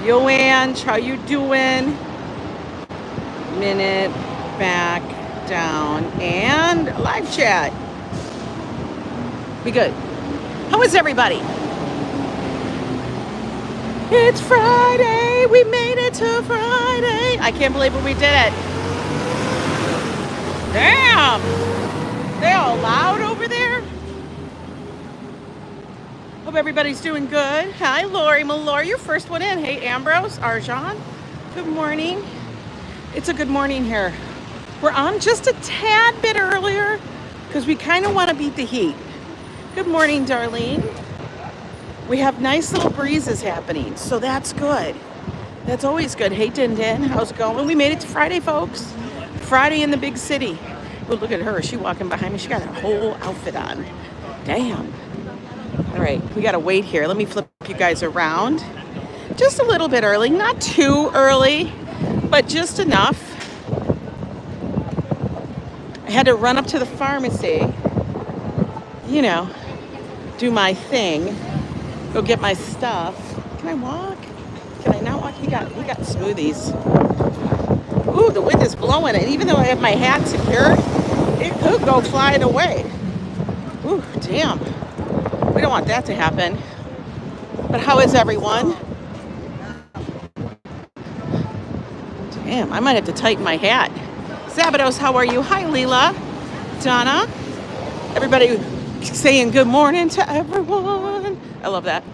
Yo Ange, how you doing? Minute, back, down, and live chat. Be good. How is everybody? It's Friday. We made it to Friday. I can't believe we did it. Damn. They all loud over there. Hope everybody's doing good. Hi, Lori Malloy. Your first one in. Hey, Ambrose, Arjan. Good morning. It's a good morning here. We're on just a tad bit earlier because we kind of want to beat the heat. Good morning, Darlene. We have nice little breezes happening, so that's good. That's always good. Hey, Din Din, how's it going? We made it to Friday, folks. Friday in the big city. Well, look at her. She walking behind me. She got a whole outfit on. Damn. All right, we got to wait here. Let me flip you guys around. Just a little bit early. Not too early, but just enough. I had to run up to the pharmacy, you know, do my thing. Go get my stuff. Can I walk? Can I not walk? He got smoothies. Ooh, the wind is blowing, and even though I have my hat secured, it could go flying away. Ooh, damn. We don't want that to happen. But how is everyone? Damn, I might have to tighten my hat. Szabados, how are you? Hi, Lila. Donna. Everybody saying good morning to everyone. I love that.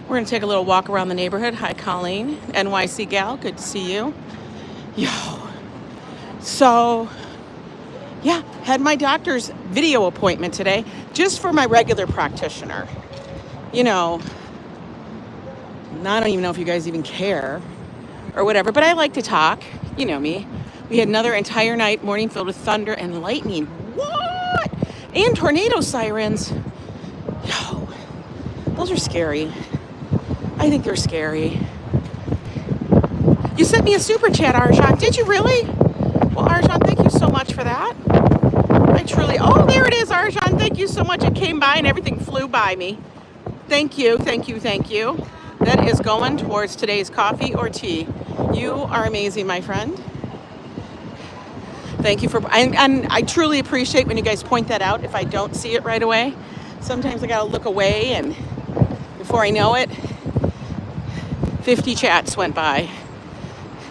We're going to take a little walk around the neighborhood. Hi, Colleen. NYC gal. Good to see you. Yo. So, yeah, had my doctor's video appointment today just for my regular practitioner. You know, I don't even know if you guys even care or whatever, but I like to talk. You know me. We had another entire morning filled with thunder and lightning. What? And tornado sirens. Yo, those are scary. I think they're scary. You sent me a super chat, Arjan. Did you really? Well, Arjan, thank you so much for that. I truly, oh, there it is, Arjan. Thank you so much. It came by and everything flew by me. Thank you, thank you, thank you. That is going towards today's coffee or tea. You are amazing, my friend. Thank you for, and I truly appreciate when you guys point that out if I don't see it right away. Sometimes I gotta look away, and before I know it, 50 chats went by.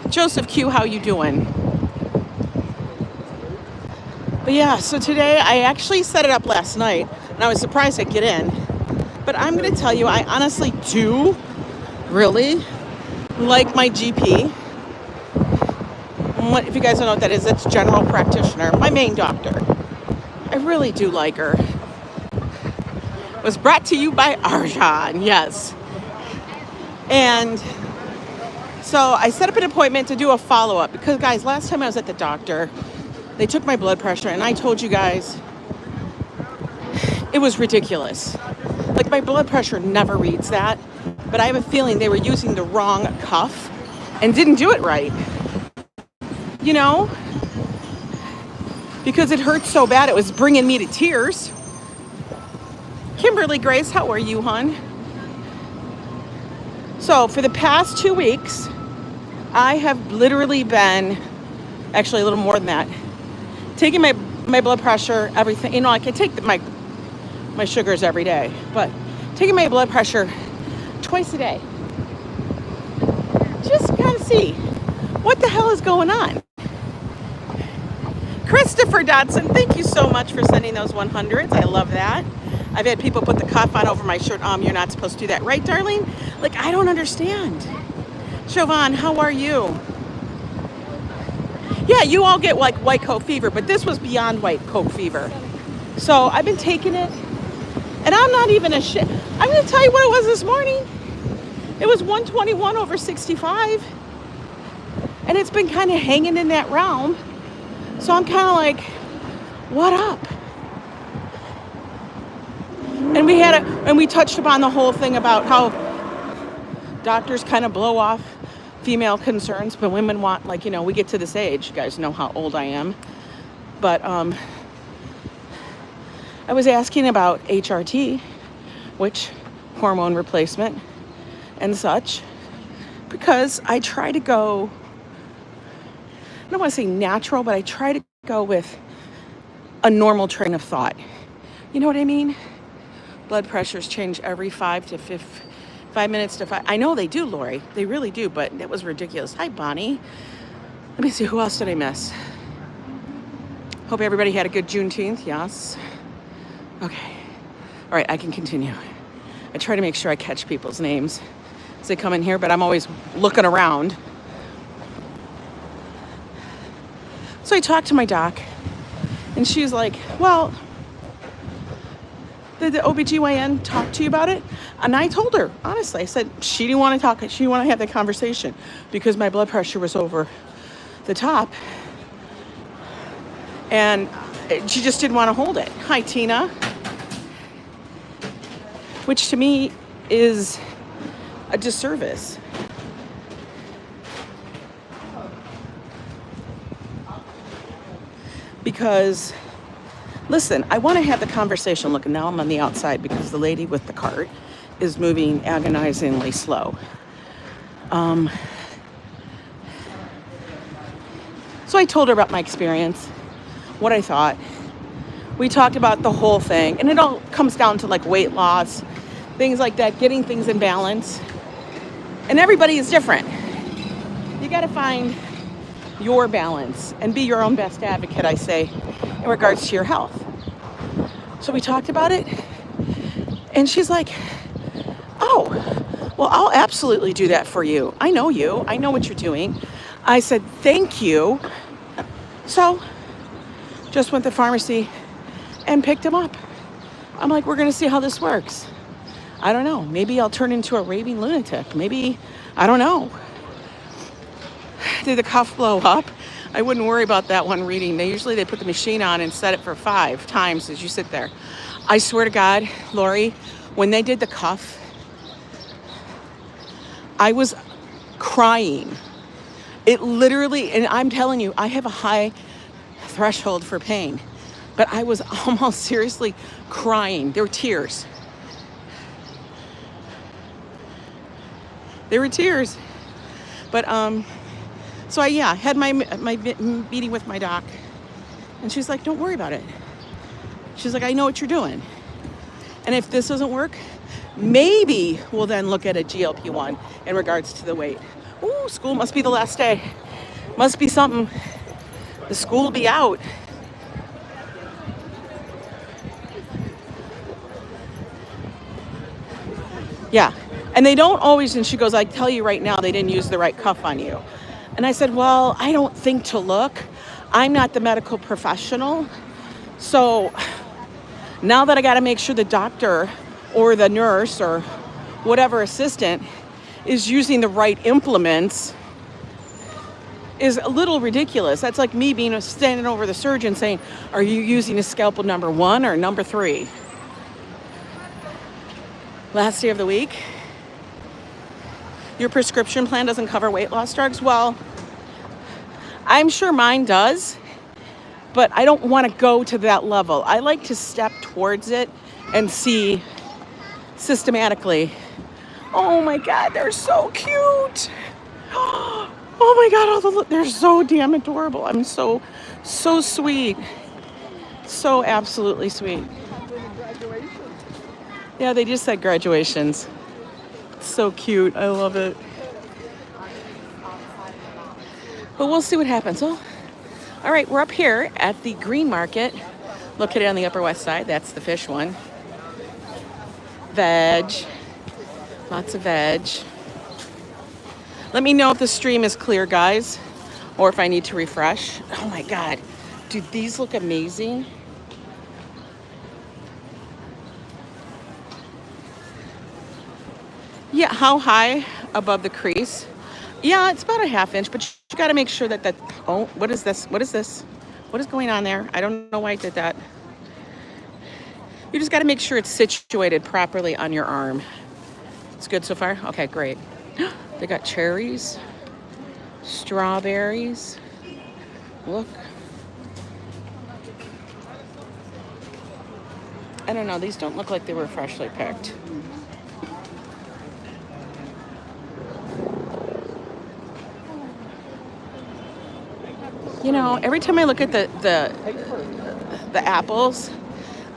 Joseph Q, how you doing? But yeah, so today I actually set it up last night, and I was surprised I'd get in. But I'm gonna tell you, I honestly do really like my GP. What, if you guys don't know what that is, it's general practitioner, my main doctor. I really do like her. Was brought to you by Arjan, yes. And so I set up an appointment to do a follow-up because, guys, last time I was at the doctor, they took my blood pressure, and I told you guys it was ridiculous. Like, my blood pressure never reads that, but I have a feeling they were using the wrong cuff and didn't do it right. You know? Because it hurt so bad, it was bringing me to tears. Kimberly Grace, how are you, hon? So for the past 2 weeks, I have literally been, actually a little more than that, taking my blood pressure, everything. You know, I can take my sugars every day, but taking my blood pressure twice a day. Just kind of see what the hell is going on. Christopher Dodson, thank you so much for sending those 100s. I love that. I've had people put the cuff on over my shirt. You're not supposed to do that, right, darling? Like, I don't understand. Siobhan, how are you? Yeah, you all get like white coat fever, but this was beyond white coat fever. So I've been taking it, and I'm not even I'm going to tell you what it was this morning. It was 121 over 65, and it's been kind of hanging in that realm. So I'm kind of like, what up? And we touched upon the whole thing about how doctors kind of blow off female concerns, but women want, like, you know, we get to this age, you guys know how old I am, but I was asking about HRT, which hormone replacement, and such, because I try to go, I don't want to say natural, but I try to go with a normal train of thought. You know what I mean? Blood pressures change every 5 minutes to 5. I know they do, Lori. They really do, but that was ridiculous. Hi, Bonnie. Let me see, who else did I miss? Hope everybody had a good Juneteenth. Yes. Okay. All right, I can continue. I try to make sure I catch people's names as they come in here, but I'm always looking around. So I talked to my doc, and she's like, well, did the OBGYN talk to you about it? And I told her, honestly, I said, she didn't want to talk, she didn't want to have that conversation because my blood pressure was over the top. And she just didn't want to hold it. Hi, Tina. Which to me is a disservice. Because, listen, I want to have the conversation. Look, now I'm on the outside because the lady with the cart is moving agonizingly slow. So I told her about my experience, what I thought. We talked about the whole thing, and it all comes down to like weight loss, things like that, getting things in balance. And everybody is different. You got to find your balance and be your own best advocate, I say, in regards to your health. So we talked about it, and she's like, oh, well, I'll absolutely do that for you. I know you. I know what you're doing. I said, thank you. So just went to the pharmacy and picked him up. I'm like, we're going to see how this works. I don't know. Maybe I'll turn into a raving lunatic. Maybe, I don't know. Did the cuff blow up? I wouldn't worry about that one reading. They put the machine on and set it for 5 times as you sit there. I swear to God, Lori, when they did the cuff, I was crying. It literally, and I'm telling you, I have a high threshold for pain, but I was almost seriously crying. There were tears. There were tears. But, so I had my meeting with my doc, and she's like, don't worry about it. She's like, I know what you're doing. And if this doesn't work, maybe we'll then look at a GLP-1 in regards to the weight. Ooh, school must be the last day. Must be something. The school will be out. Yeah. And they don't always, and she goes, I tell you right now, they didn't use the right cuff on you. And I said, well, I don't think to look. I'm not the medical professional. So now that I got to make sure the doctor or the nurse or whatever assistant is using the right implements is a little ridiculous. That's like me being standing over the surgeon saying, are you using a scalpel number 1 or number 3? Last day of the week. Your prescription plan doesn't cover weight loss drugs? Well, I'm sure mine does, but I don't want to go to that level. I like to step towards it and see systematically. Oh my God, they're so cute. Oh my God, they're so damn adorable. I'm so sweet. So absolutely sweet. Yeah, they just said graduations. So cute. I love it. But we'll see what happens. Oh, all right, we're up here at the Green Market, located on the Upper West Side. That's the fish one. Veg. Lots of veg. Let me know if the stream is clear, guys, or if I need to refresh. Oh my God. Dude, these look amazing. Yeah, how high above the crease? Yeah, it's about a 1/2 inch, but you got to make sure that oh, what is this? What is this? What is going on there? I don't know why I did that. You just got to make sure it's situated properly on your arm. It's good so far? Okay, great. They got cherries, strawberries. Look. I don't know. These don't look like they were freshly picked. You know, every time I look at the apples,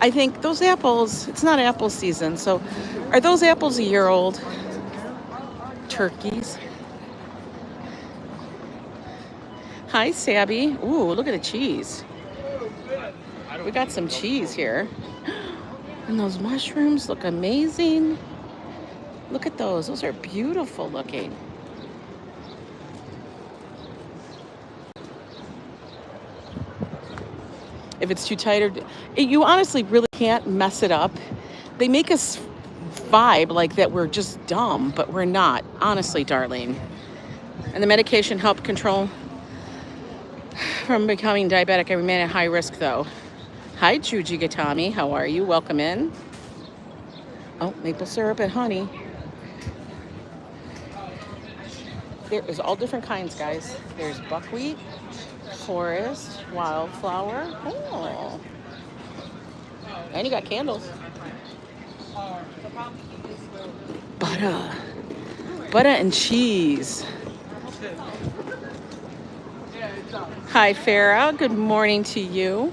I think those apples, it's not apple season. So are those apples a year old? Turkeys. Hi, Sabby. Ooh, look at the cheese. We got some cheese here. And those mushrooms look amazing. Look at those. Those are beautiful looking. If it's too tight, or you honestly really can't mess it up. They make us vibe like that we're just dumb, but we're not, honestly, darling. And the medication helped control from becoming diabetic. I remain at high risk, though. Hi, Chuji Gatami. How are you? Welcome in. Oh, maple syrup and honey. There is all different kinds, guys. There's buckwheat, forest, wildflower. Oh. And you got candles. Butter. Butter and cheese. Hi, Farah. Good morning to you.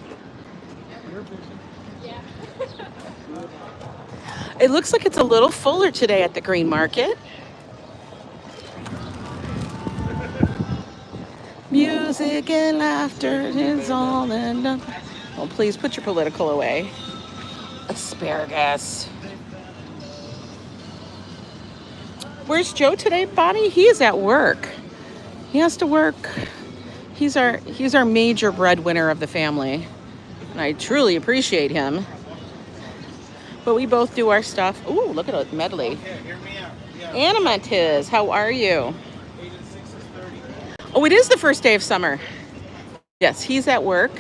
It looks like it's a little fuller today at the green market. Music and laughter is all and nothing. Oh, please put your political away. Asparagus. Where's Joe today, Bonnie? He is at work. He has to work. He's our major breadwinner of the family. And I truly appreciate him. But we both do our stuff. Ooh, look at a medley. Animatiz, how are you? Oh, it is the first day of summer. Yes, he's at work.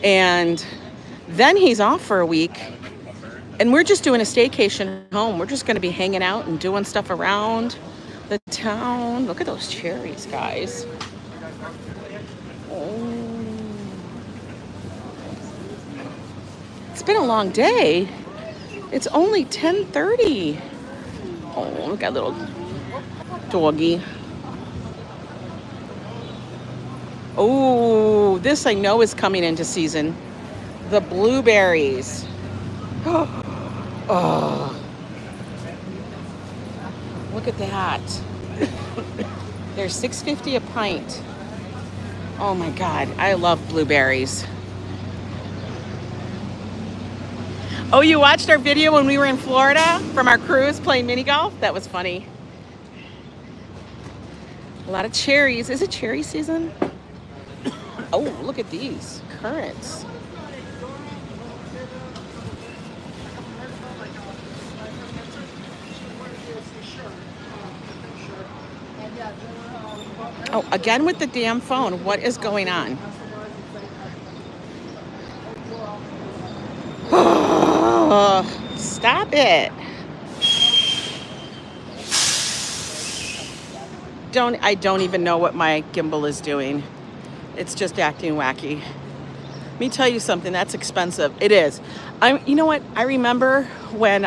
And then he's off for a week. And we're just doing a staycation home. We're just going to be hanging out and doing stuff around the town. Look at those cherries, guys. Oh. It's been a long day. It's only 10:30. Oh, we got a little doggy. Oh, this I know is coming into season. The blueberries. Oh, look at that. They're $6.50 a pint. Oh my God, I love blueberries. Oh, you watched our video when we were in Florida from our cruise playing mini golf? That was funny. A lot of cherries. Is it cherry season? Oh, look at these currants. Oh, again with the damn phone. What is going on? Oh, stop it. I don't even know what my gimbal is doing. It's just acting wacky. Let me tell you something, that's expensive. It is. You know what? I remember when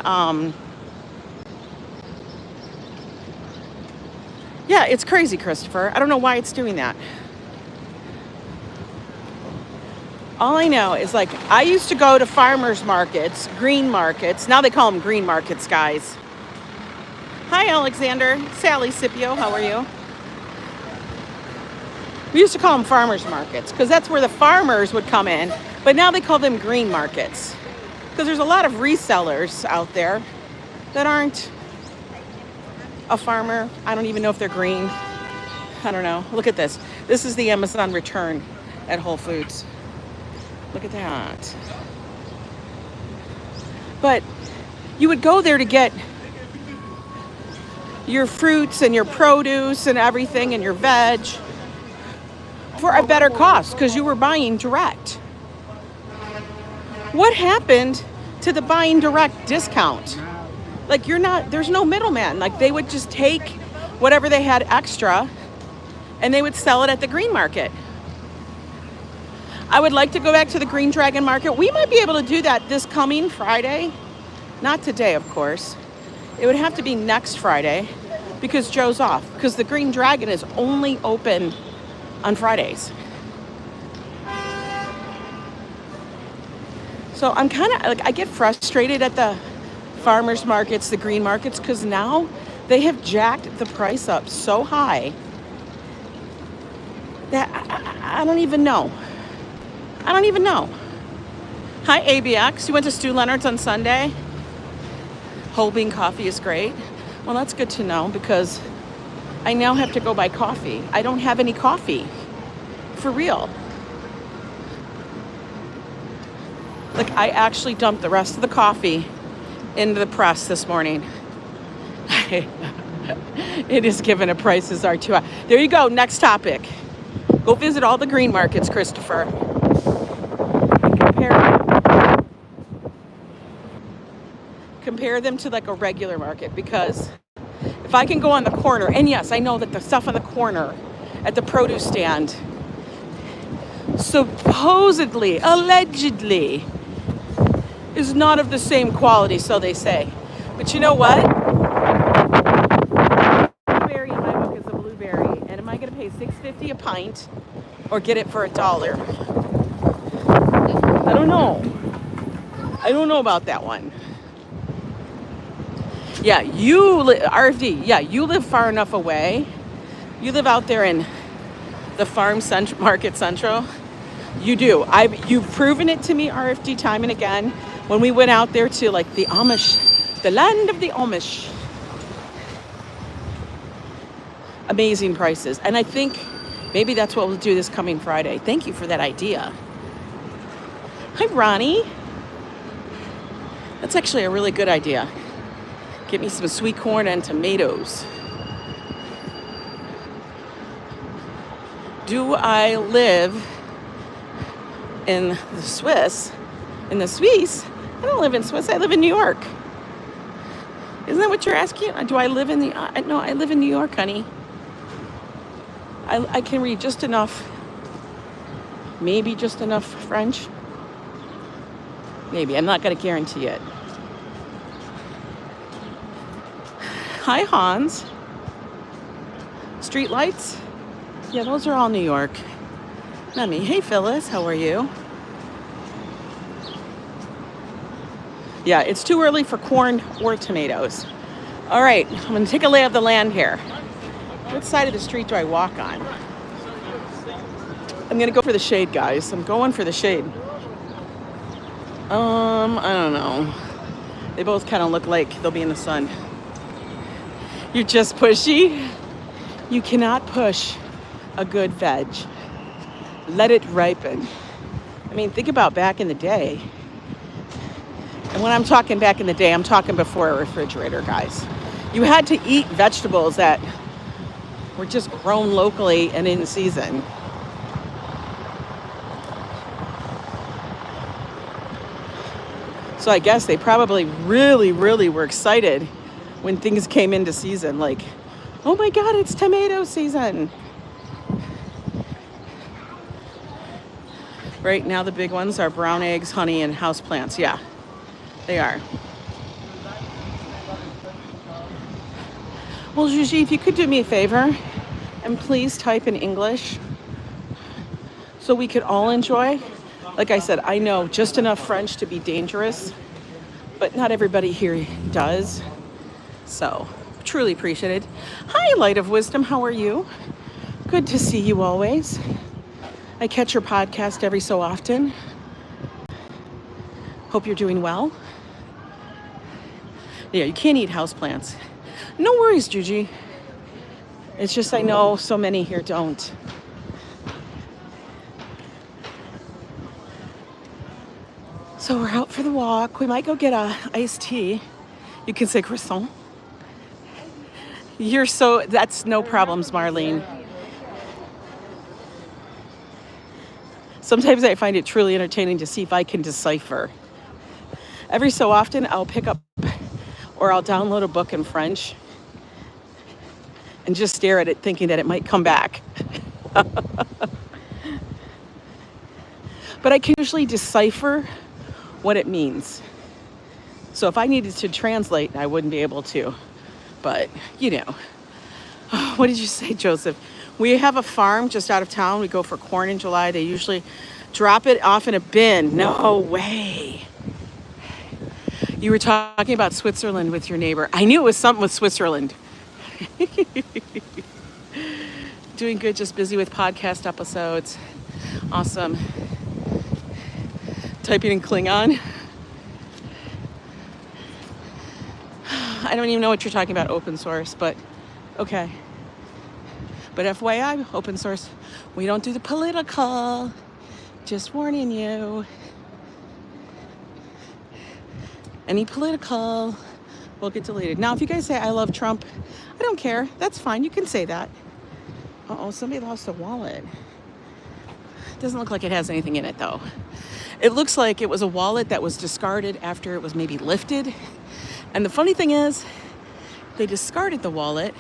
yeah, it's crazy, Christopher. I don't know why it's doing that. All I know is, like, I used to go to farmers markets, green markets. Now they call them green markets, guys. Hi, Alexander. Sally Scipio, how are you? We used to call them farmers markets because that's where the farmers would come in. But now they call them green markets because there's a lot of resellers out there that aren't a farmer. I don't even know if they're green. I don't know. Look at this. This is the Amazon return at Whole Foods. Look at that. But you would go there to get your fruits and your produce and everything and your veg for a better cost because you were buying direct. What happened to the buying direct discount? Like, there's no middleman. Like, they would just take whatever they had extra and they would sell it at the green market. I would like to go back to the Green Dragon Market. We might be able to do that this coming Friday. Not today, of course. It would have to be next Friday because Joe's off. Because the Green Dragon is only open on Fridays. So I'm kind of like, I get frustrated at the farmers markets, the green markets, because now they have jacked the price up so high that I don't even know. I don't even know. Hi, ABX. You went to Stu Leonard's on Sunday? Whole bean coffee is great. Well, that's good to know because I now have to go buy coffee. I don't have any coffee. For real. Like, I actually dumped the rest of the coffee into the press this morning. It is given a prices are too high. There you go. Next topic. Go visit all the green markets, Christopher. And compare them to like a regular market, because if I can go on the corner, and yes, I know that the stuff on the corner at the produce stand supposedly, allegedly, is not of the same quality, so they say. But you know what? Blueberry in my book is a blueberry. And am I going to pay $6.50 a pint or get it for $1? I don't know. I don't know about that one. Yeah, RFD, yeah, you live far enough away. You live out there in the market central. You do. You've proven it to me, RFD, time and again. When we went out there to like the Amish, the land of the Amish. Amazing prices. And I think maybe that's what we'll do this coming Friday. Thank you for that idea. Hi, Ronnie. That's actually a really good idea. Get me some sweet corn and tomatoes. Do I live in the Swiss? In the Swiss? I don't live in Swiss. I live in New York. Isn't that what you're asking? Do I live in the... no, I live in New York, honey. I can read just enough. Maybe just enough French. Maybe. I'm not going to guarantee it. Hi, Hans. Street lights? Yeah, those are all New York. Not me. Hey, Phyllis. How are you? Yeah, it's too early for corn or tomatoes. All right, I'm going to take a lay of the land here. What side of the street do I walk on? I'm going to go for the shade, guys. I'm going for the shade. I don't know. They both kind of look like they'll be in the sun. You're just pushy. You cannot push a good veg. Let it ripen. I mean, think about back in the day. And when I'm talking back in the day, I'm talking before a refrigerator, guys. You had to eat vegetables that were just grown locally and in season. So I guess they probably really, really were excited when things came into season. Like, oh my God, it's tomato season. Right now, the big ones are brown eggs, honey, and houseplants. Yeah, they are. Well, Gigi, if you could do me a favor and please type in English so we could all enjoy. Like I said, I know just enough French to be dangerous, but not everybody here does. So, truly appreciated. Hi, Light of Wisdom. How are you? Good to see you always. I catch your podcast every so often. Hope you're doing well. Yeah, you can't eat houseplants. No worries, Gigi. It's just I know so many here don't. So we're out for the walk. We might go get a iced tea. You can say croissant. That's no problems, Marlene. Sometimes I find it truly entertaining to see if I can decipher. Every so often I'll pick up or I'll download a book in French and just stare at it thinking that it might come back. But I can usually decipher what it means. So if I needed to translate, I wouldn't be able to. But, you know. What did you say, Joseph? We have a farm just out of town. We go for corn in July. They usually drop it off in a bin. No way. You were talking about Switzerland with your neighbor. I knew it was something with Switzerland. Doing good, just busy with podcast episodes. Awesome. Typing in Klingon. I don't even know what you're talking about, open source, but okay. But FYI, open source, we don't do the political. Just warning you. Any political will get deleted. Now, if you guys say I love Trump, I don't care. That's fine. You can say that. Uh-oh, somebody lost a wallet. Doesn't look like it has anything in it, though. It looks like it was a wallet that was discarded after it was maybe lifted. And the funny thing is, they discarded the wallet,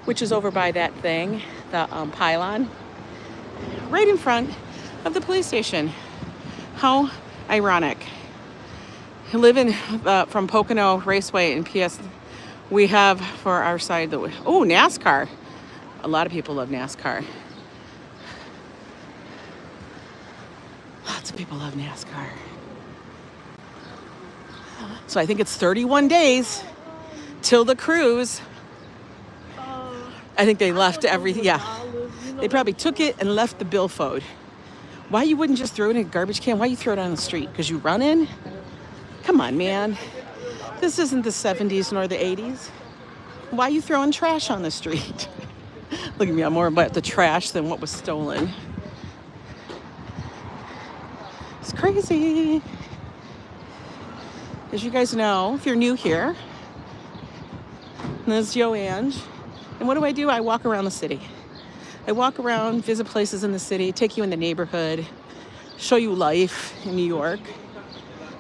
which is over by that thing, the pylon, right in front of the police station. How ironic. I live in from Pocono Raceway in PS. We have for our side NASCAR. A lot of people love NASCAR. Lots of people love NASCAR. So I think it's 31 days till the cruise. I think they left everything. Yeah, they probably took it and left the billfold. Why you wouldn't just throw it in a garbage can? Why you throw it on the street? Because you run in? Come on, man. This isn't the 70s nor the 80s. Why are you throwing trash on the street? Look at me, I'm more about the trash than what was stolen. It's crazy. As you guys know, if you're new here, this is Yo Ang. And what do? I walk around the city. I walk around, visit places in the city, take you in the neighborhood, show you life in New York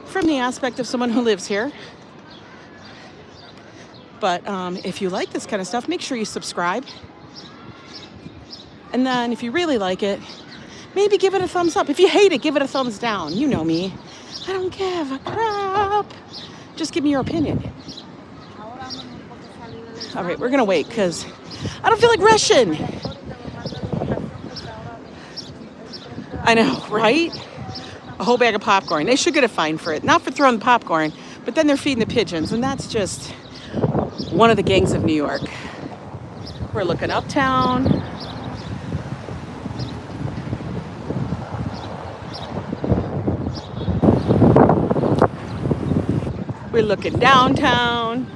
from the aspect of someone who lives here. But if you like this kind of stuff, make sure you subscribe. And then if you really like it, maybe give it a thumbs up. If you hate it, give it a thumbs down. You know me. I don't give a crap. Just give me your opinion. All right, we're going to wait because I don't feel like rushing. I know, right? A whole bag of popcorn. They should get a fine for it. Not for throwing the popcorn, but then they're feeding the pigeons. And that's just one of the gangs of New York. We're looking uptown. We're looking downtown.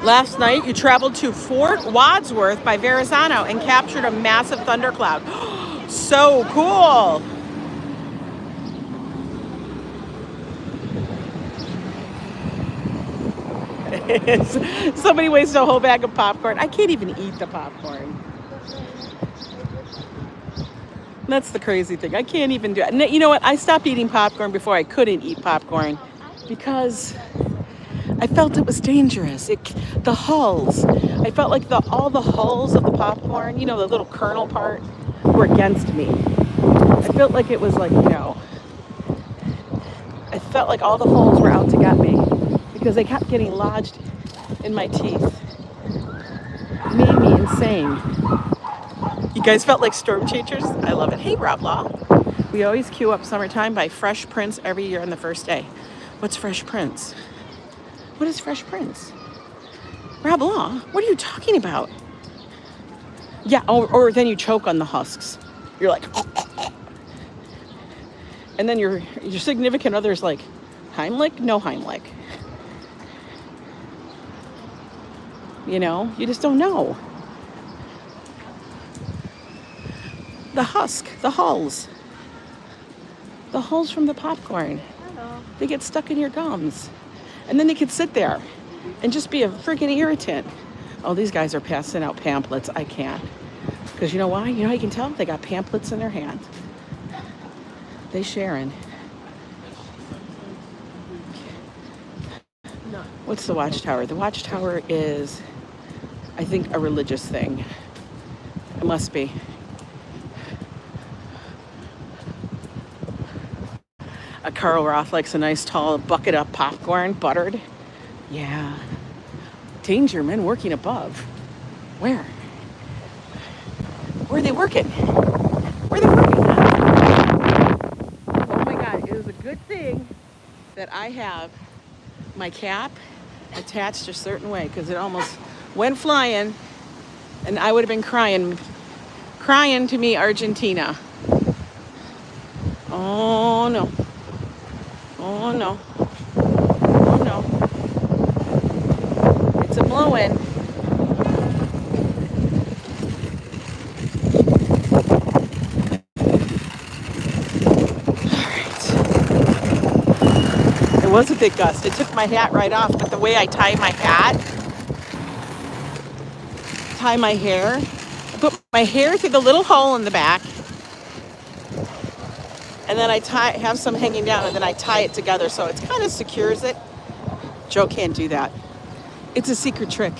Last night, you traveled to Fort Wadsworth by Verrazano and captured a massive thundercloud. So cool. Somebody wasted a whole bag of popcorn. I can't even eat the popcorn. That's the crazy thing. I can't even do it. You know what? I stopped eating popcorn before I couldn't eat popcorn because I felt it was dangerous. The hulls. I felt like all the hulls of the popcorn, the little kernel part, were against me. I felt like it was like, I felt like all the holes were out to get me because they kept getting lodged in my teeth. It made me insane. You guys felt like storm chasers? I love it. Hey, Rob Law. We always queue up Summertime by Fresh Prince every year on the first day. What's Fresh Prince? What is Fresh Prince? Rob Law, what are you talking about? Yeah, or then you choke on the husks. You're like, and then your significant other's like, Heimlich? No Heimlich. You just don't know. The husk, the hulls from the popcorn. Hello. They get stuck in your gums. And then they could sit there and just be a freaking irritant. Oh, these guys are passing out pamphlets. I can't. Because you know why? You know how you can tell? They got pamphlets in their hand. They sharing. What's the Watchtower? The Watchtower is, I think, a religious thing. It must be. Carl Roth likes a nice tall bucket of popcorn, buttered. Yeah. Danger, men working above. Where? Where are they working? Where are they working at? Oh my God, it is a good thing that I have my cap attached a certain way because it almost went flying and I would have been crying to me, Argentina. Oh no. Oh no. Oh no. It's a blowing. It was a big gust. It took my hat right off, but the way I tie my hair, I put my hair through the little hole in the back, and then I have some hanging down, and then I tie it together so it kind of secures it. Joe can't do that. It's a secret trick.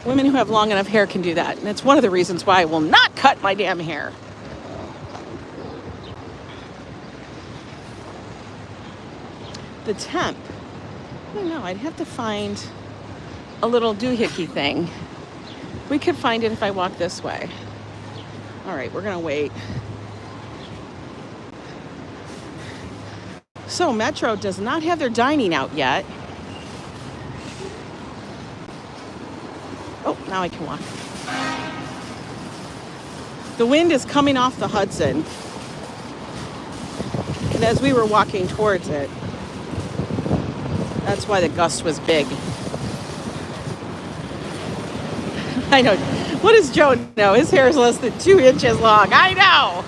Women who have long enough hair can do that, and that's one of the reasons why I will not cut my damn hair. The temp, I don't know, I'd have to find a little doohickey thing. We could find it if I walk this way. All right, we're gonna wait. So Metro does not have their dining out yet. Oh, now I can walk. The wind is coming off the Hudson. And as we were walking towards it, that's why the gust was big. I know. What does Joe know? His hair is less than 2 inches long. I know.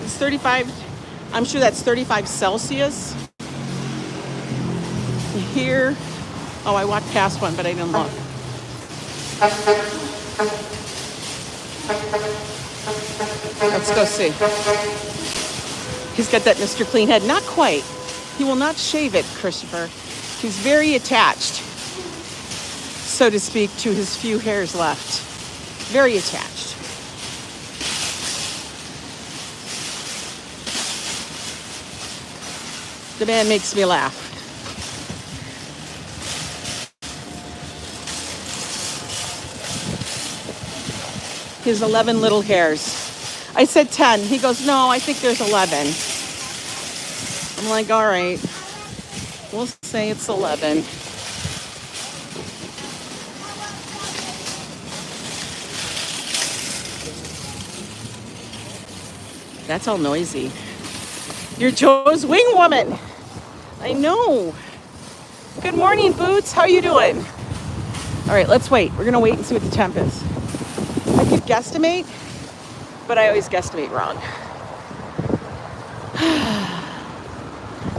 It's 35. I'm sure that's 35 Celsius. Here. Oh, I walked past one, but I didn't look. Let's go see. He's got that Mr. Clean head. Not quite. He will not shave it, Christopher. He's very attached, so to speak, to his few hairs left. Very attached. The man makes me laugh. His 11 little hairs. I said 10. He goes, no, I think there's 11. I'm like, all right, we'll say it's 11. That's all noisy. You're Joe's wing woman. I know. Good morning, Boots. How you doing? All right, let's wait. We're gonna wait and see what the temp is. I could guesstimate, but I always guesstimate wrong.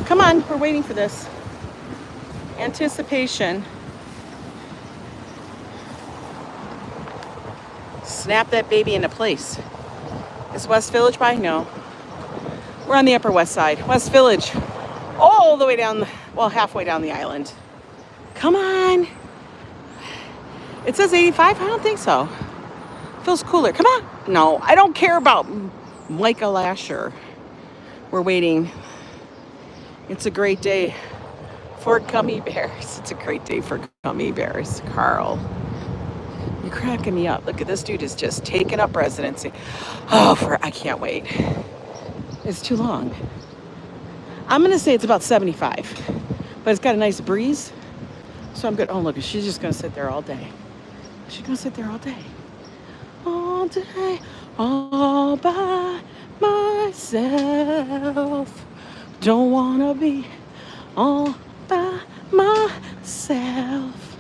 Come on, we're waiting for this. Anticipation. Snap that baby into place. Is West Village by? No. We're on the Upper West Side. West Village. All the way down, well, halfway down the island. Come on. It says 85? I don't think so. Feels cooler. Come on. No, I don't care about Micah Lasher. We're waiting. It's a great day for gummy bears. It's a great day for gummy bears. Carl, you're cracking me up. Look at this dude is just taking up residency. Oh, I can't wait. It's too long. I'm going to say it's about 75, but it's got a nice breeze. So I'm good. Oh, look, she's just going to sit there all day. She's going to sit there all day. All day, all by myself. Don't wanna be all by myself.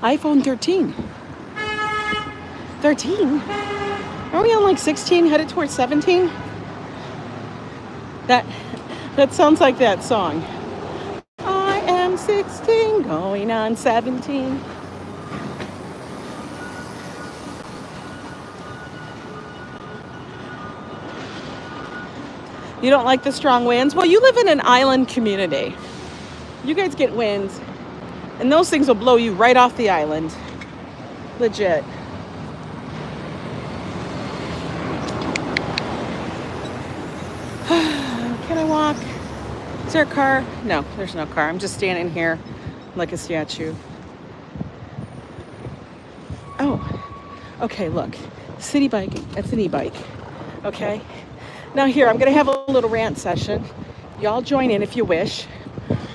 iPhone 13. 13? Are we on like 16, headed towards 17? That sounds like that song. I am 16, going on 17. You don't like the strong winds? Well, you live in an island community. You guys get winds, and those things will blow you right off the island. Legit. Can I walk? Is there a car? No, there's no car. I'm just standing here like a statue. Okay, look, city bike, that's an e-bike, okay? Now here, I'm gonna have a little rant session. Y'all join in if you wish,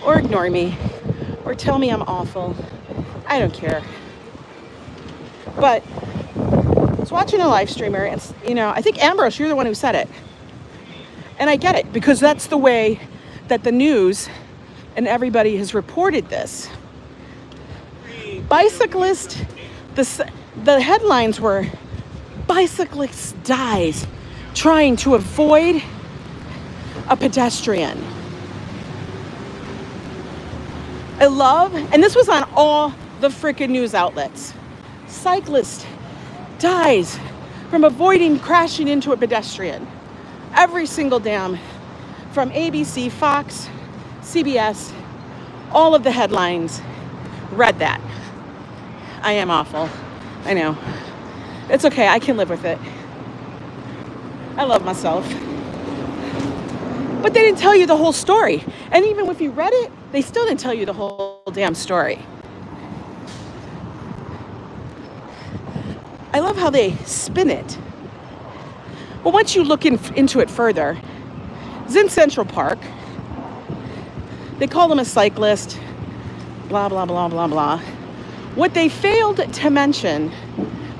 or ignore me, or tell me I'm awful. I don't care. But I was watching a live streamer, and I think Ambrose, you're the one who said it. And I get it, because that's the way that the news and everybody has reported this. Bicyclist, the headlines were, bicyclist dies trying to avoid a pedestrian. I love, and this was on all the freaking news outlets. Cyclist dies from avoiding crashing into a pedestrian. Every single damn, from ABC, Fox, CBS, all of the headlines read that. I am awful. I know. It's okay. I can live with it. I love myself. But they didn't tell you the whole story. And even if you read it, they still didn't tell you the whole damn story. I love how they spin it. Well, once you look into it further, it's in Central Park. They call him a cyclist, blah, blah, blah, blah, blah. What they failed to mention,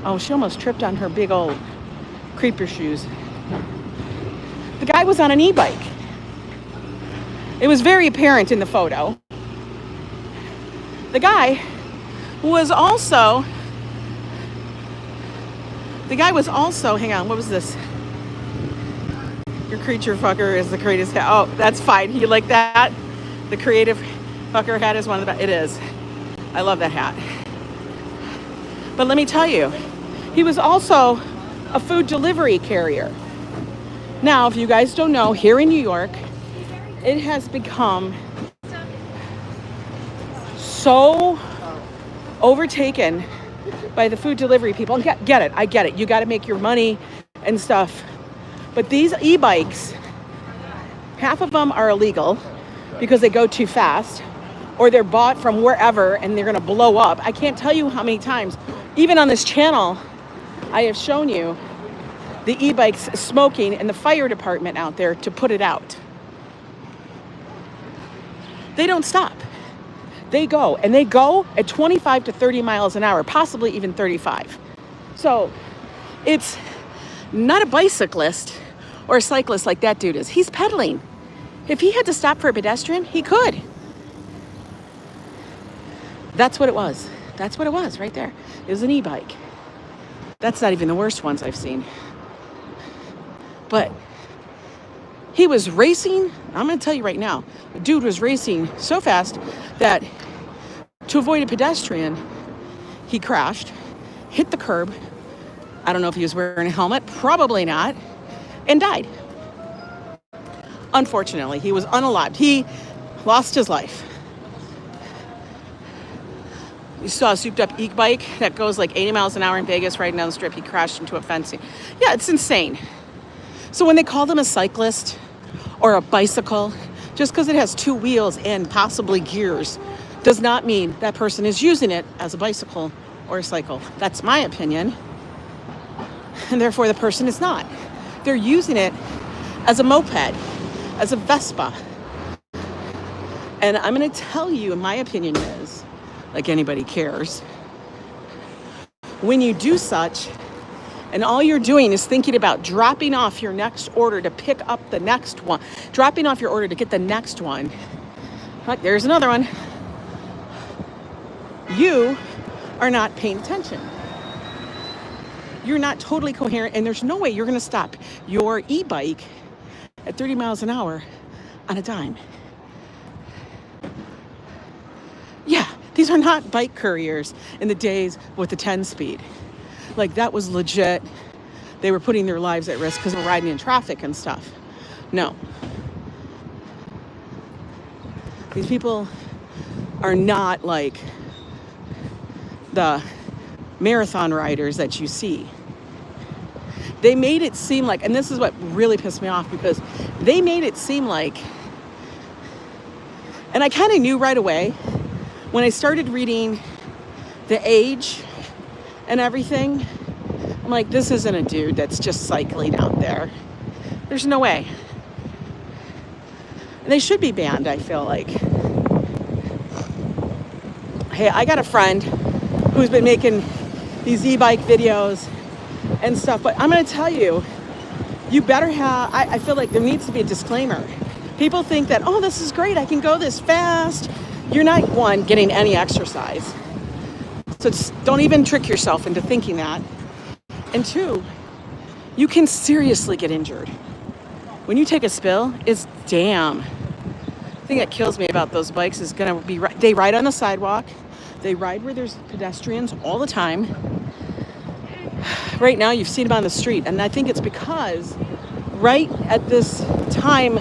oh, she almost tripped on her big old creeper shoes. The guy was on an e-bike. It was very apparent in the photo. The guy was also, hang on, what was this? Your creature fucker is the greatest hat. Oh, that's fine. You like that? The creative fucker hat is one of the best. It is. I love that hat. But let me tell you, he was also a food delivery carrier. Now, if you guys don't know, here in New York, it has become so overtaken by the food delivery people. And get it. I get it. You got to make your money and stuff. But these e-bikes, half of them are illegal because they go too fast, or they're bought from wherever and they're going to blow up. I can't tell you how many times, even on this channel, I have shown you the e-bikes smoking and the fire department out there to put it out. They don't stop. They go, and they go at 25 to 30 miles an hour, possibly even 35. So it's not a bicyclist or a cyclist like that dude is. He's pedaling. If he had to stop for a pedestrian, he could. That's what it was. That's what it was right there. It was an e-bike. That's not even the worst ones I've seen. But he was racing. I'm going to tell you right now, the dude was racing so fast that to avoid a pedestrian, he crashed, hit the curb. I don't know if he was wearing a helmet, probably not, and died. Unfortunately, he was unalived. He lost his life. You saw a souped up e-bike that goes like 80 miles an hour in Vegas riding down the strip. He crashed into a fence. Yeah, it's insane. So when they call them a cyclist or a bicycle, just because it has two wheels and possibly gears, does not mean that person is using it as a bicycle or a cycle. That's my opinion. And therefore the person is not. They're using it as a moped, as a Vespa. And I'm going to tell you, my opinion is, like anybody cares, when you do such, and all you're doing is thinking about dropping off your next order to pick up the next one, dropping off your order to get the next one. Like, there's another one. You are not paying attention. You're not totally coherent, and there's no way you're going to stop your e-bike at 30 miles an hour on a dime. Yeah, these are not bike couriers in the days with the 10 speed. Like, that was legit. They were putting their lives at risk because they were riding in traffic and stuff. No. These people are not like the marathon riders that you see. They made it seem like, and this is what really pissed me off, because they made it seem like, and I kind of knew right away when I started reading the age and everything, I'm like, this isn't a dude that's just cycling out there. There's no way. And they should be banned, I feel like. Hey, I got a friend who's been making these e-bike videos and stuff, but I'm gonna tell you, you better have, I feel like there needs to be a disclaimer. People think that, oh, this is great, I can go this fast. You're not, one, getting any exercise. So just don't even trick yourself into thinking that. And two, you can seriously get injured. When you take a spill, it's damn. The thing that kills me about those bikes is gonna be, they ride on the sidewalk. They ride where there's pedestrians all the time. Right now, you've seen them on the street. And I think it's because right at this time,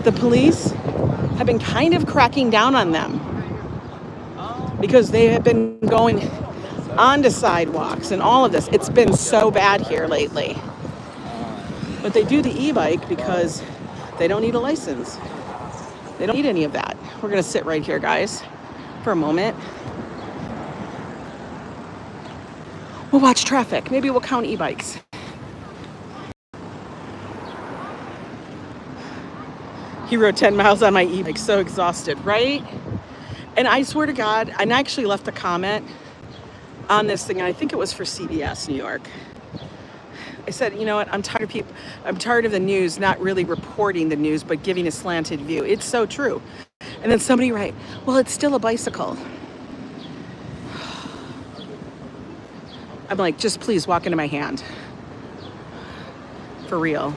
the police have been kind of cracking down on them because they have been going onto sidewalks and all of this. It's been so bad here lately. But they do the e-bike because they don't need a license. They don't need any of that. We're gonna sit right here, guys, for a moment. We'll watch traffic. Maybe we'll count e-bikes. He rode 10 miles on my e-bike, so exhausted, right? And I swear to God, and I actually left a comment on this thing, and I think it was for CBS New York. I said, you know what, I'm tired of people, I'm tired of the news not really reporting the news, but giving a slanted view. It's so true. And then somebody write, well, it's still a bicycle. I'm like, just please walk into my hand. For real.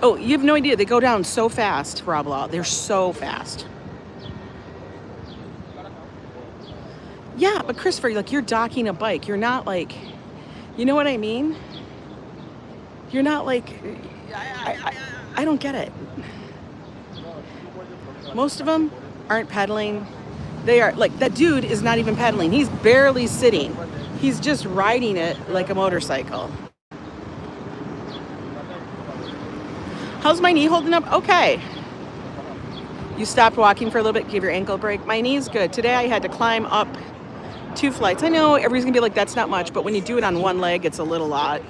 Oh, you have no idea. They go down so fast, Rob Law. They're so fast. Yeah, but Christopher, like, you're docking a bike. You're not like, you know what I mean? You're not like, I don't get it. Most of them aren't pedaling. They are, like, that dude is not even pedaling. He's barely sitting. He's just riding it like a motorcycle. How's my knee holding up? Okay. You stopped walking for a little bit, give your ankle a break. My knee's good. Today I had to climb up 2 flights. I know everybody's gonna be like, that's not much, but when you do it on one leg, it's a little lot.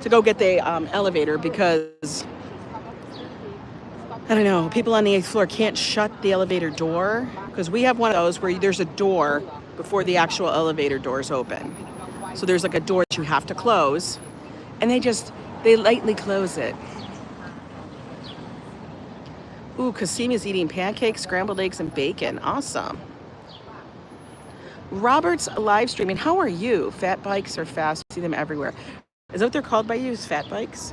To go get the elevator because, I don't know, people on the 8th floor can't shut the elevator door because we have one of those where there's a door before the actual elevator doors open. So there's like a door that you have to close, and they lightly close it. Ooh, Kasimi's eating pancakes, scrambled eggs, and bacon. Awesome. Robert's live streaming. How are you? Fat bikes are fast. See them everywhere. Is that what they're called by you? Fat bikes?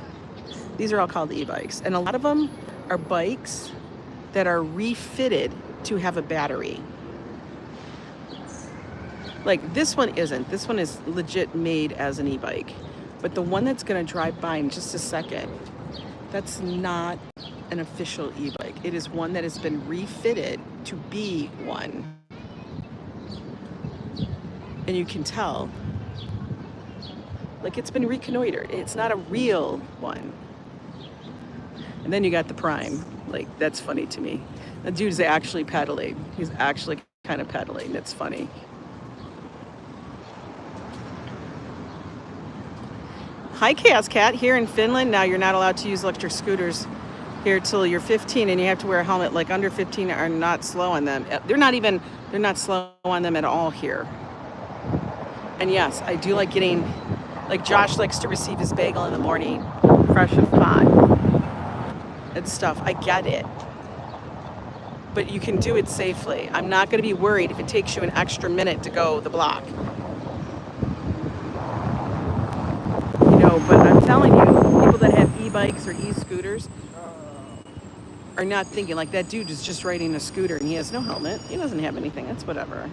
These are all called e-bikes. And a lot of them are bikes that are refitted to have a battery. Like this one isn't. This one is legit made as an e-bike. But the one that's going to drive by in just a second, that's not an official e-bike. It is one that has been refitted to be one. And you can tell, like, it's been reconnoitered. It's not a real one. And then you got the Prime. Like, that's funny to me. The dude's actually pedaling. He's actually kind of pedaling. That's funny. Hi, Chaos Cat. Here in Finland, now you're not allowed to use electric scooters here till you're 15, and you have to wear a helmet. Like, under 15 are not slow on them. They're not slow on them at all here. And yes, I do like getting, like Josh likes to receive his bagel in the morning, fresh and hot and stuff. I get it. But you can do it safely. I'm not going to be worried if it takes you an extra minute to go the block. You know, but I'm telling you, people that have e-bikes or e-scooters are not thinking, like, that dude is just riding a scooter and he has no helmet. He doesn't have anything. That's whatever.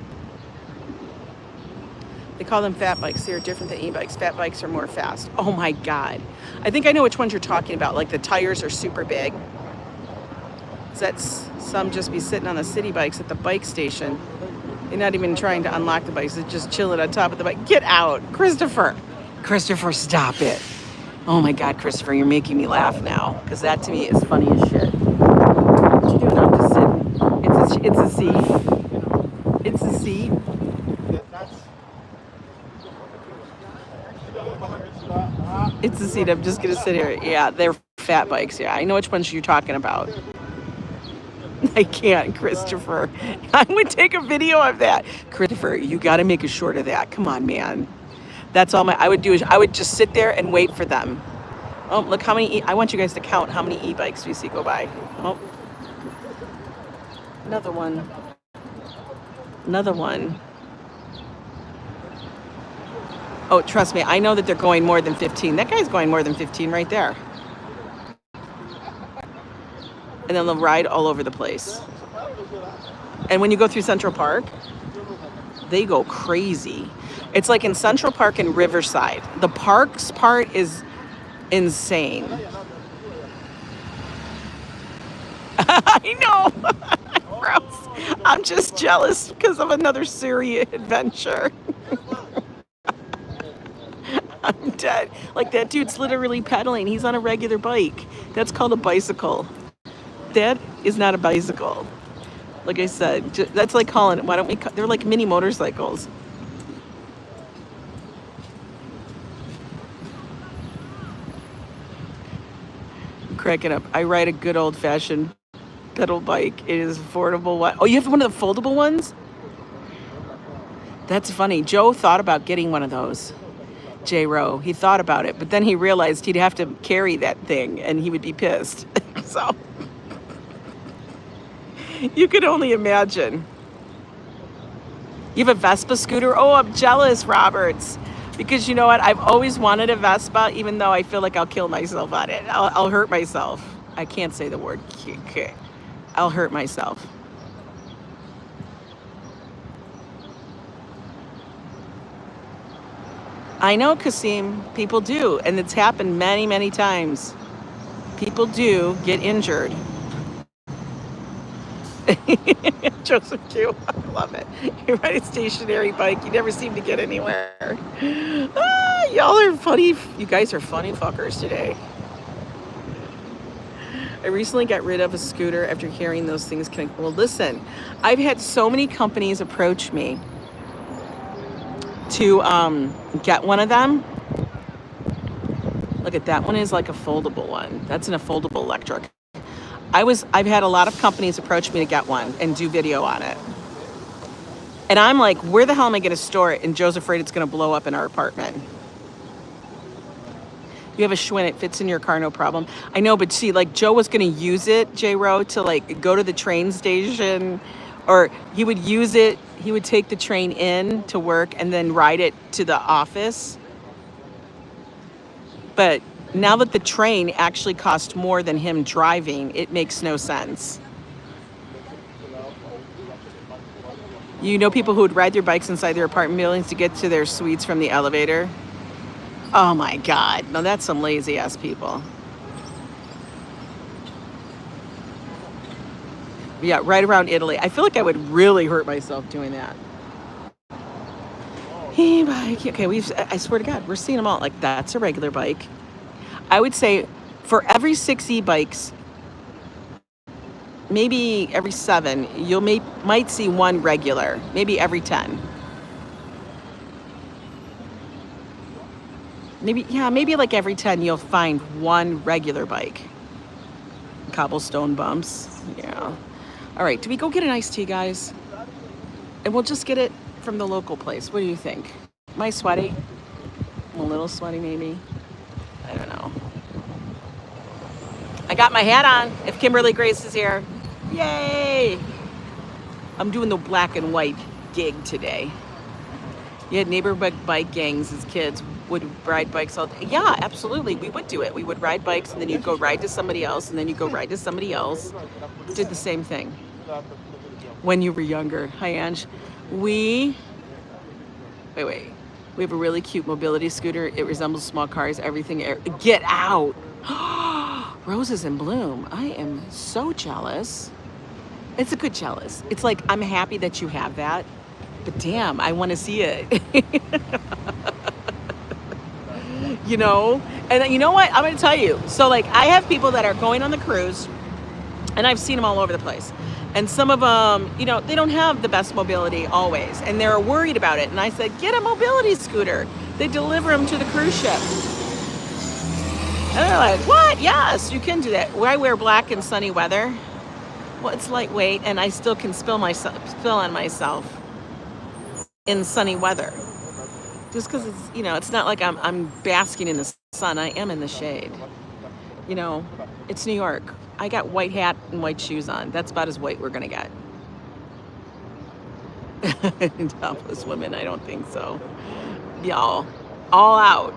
They call them fat bikes. They're different than e-bikes. Fat bikes are more fast. Oh my God. I think I know which ones you're talking about. Like the tires are super big. That's some just be sitting on the city bikes at the bike station. They're not even trying to unlock the bikes. They're just chilling on top of the bike. Get out, Christopher. Christopher, stop it. Oh my God, Christopher, you're making me laugh now. Because that to me is funny as shit. What you doing? I'm just sitting. It's a C. seat. It's the seat. I'm just gonna sit here. Yeah, they're fat bikes. Yeah, I know which ones you're talking about. I can't, Christopher. I would take a video of that. Christopher, you got to make a short of that. Come on, man. That's all I would do is I would just sit there and wait for them. Oh, look how many, I want you guys to count how many e-bikes we see go by. Oh, another one. Another one. Oh, trust me, I know that they're going more than 15. That guy's going more than 15 right there. And then they'll ride all over the place. And when you go through Central Park, they go crazy. It's like in Central Park and Riverside. The parks part is insane. I know. Gross. I'm just jealous because of another Syria adventure. I'm dead. Like that dude's literally pedaling. He's on a regular bike. That's called a bicycle. That is not a bicycle. Like I said, that's like calling it. Why don't we? They're like mini motorcycles. I'm cracking up. I ride a good old-fashioned pedal bike. It is affordable. Oh, you have one of the foldable ones? That's funny. Joe thought about getting one of those. J-Ro. He thought about it, but then he realized he'd have to carry that thing, and he would be pissed. So. You could only imagine. You have a Vespa scooter? Oh, I'm jealous, Roberts. Because you know what? I've always wanted a Vespa, even though I feel like I'll kill myself on it. I'll hurt myself. I can't say the word. I'll hurt myself. I know, Kasim. People do. And it's happened many, many times. People do get injured. Joseph Q, I love it. You ride a stationary bike, you never seem to get anywhere. Y'all are funny. You guys are funny fuckers today. I recently got rid of a scooter after hearing those things. Well, listen, I've had so many companies approach me to get one of them. Look at that one is like a foldable one. That's a foldable electric. I've had a lot of companies approach me to get one and do video on it. And I'm like, where the hell am I going to store it? And Joe's afraid it's going to blow up in our apartment. You have a Schwinn, it fits in your car, no problem. I know, but see, like Joe was going to use it, J-Ro, to like go to the train station, or he would use it, he would take the train in to work and then ride it to the office. But now that the train actually costs more than him driving, it makes no sense. You know people who would ride their bikes inside their apartment buildings to get to their suites from the elevator? Oh my God. No, that's some lazy ass people. Yeah, right around Italy. I feel like I would really hurt myself doing that. E-bike. Okay, I swear to God, we're seeing them all. Like, that's a regular bike. I would say for every 6 e-bikes, maybe every 7, you'll might see one regular, maybe every 10. Maybe like every 10 you'll find one regular bike. Cobblestone bumps, yeah. All right, do we go get an iced tea, guys? And we'll just get it from the local place. What do you think? Am I sweaty? I'm a little sweaty, maybe. I don't know. I got my hat on if Kimberly Grace is here. Yay! I'm doing the black and white gig today. You had neighborhood bike gangs as kids, would ride bikes all day. Yeah, absolutely. We would do it. We would ride bikes and then you'd go ride to somebody else and then you'd go ride to somebody else. Did the same thing when you were younger. Hi, Ange. Wait. We have a really cute mobility scooter. It resembles small cars, everything. Get out. Roses in bloom. I am so jealous. It's a good jealous. It's like, I'm happy that you have that, but damn, I want to see it. You know? And you know what? I'm going to tell you. So like, I have people that are going on the cruise, and I've seen them all over the place. And some of them, you know, they don't have the best mobility always, and they're worried about it. And I said, get a mobility scooter. They deliver them to the cruise ship. And they're like, what? Yes, you can do that. I wear black in sunny weather. Well, it's lightweight, and I still can spill on myself in sunny weather. Just because it's, you know, it's not like I'm basking in the sun. I am in the shade. You know, it's New York. I got white hat and white shoes on. That's about as white we're gonna get. Topless women, I don't think so. Y'all, all out.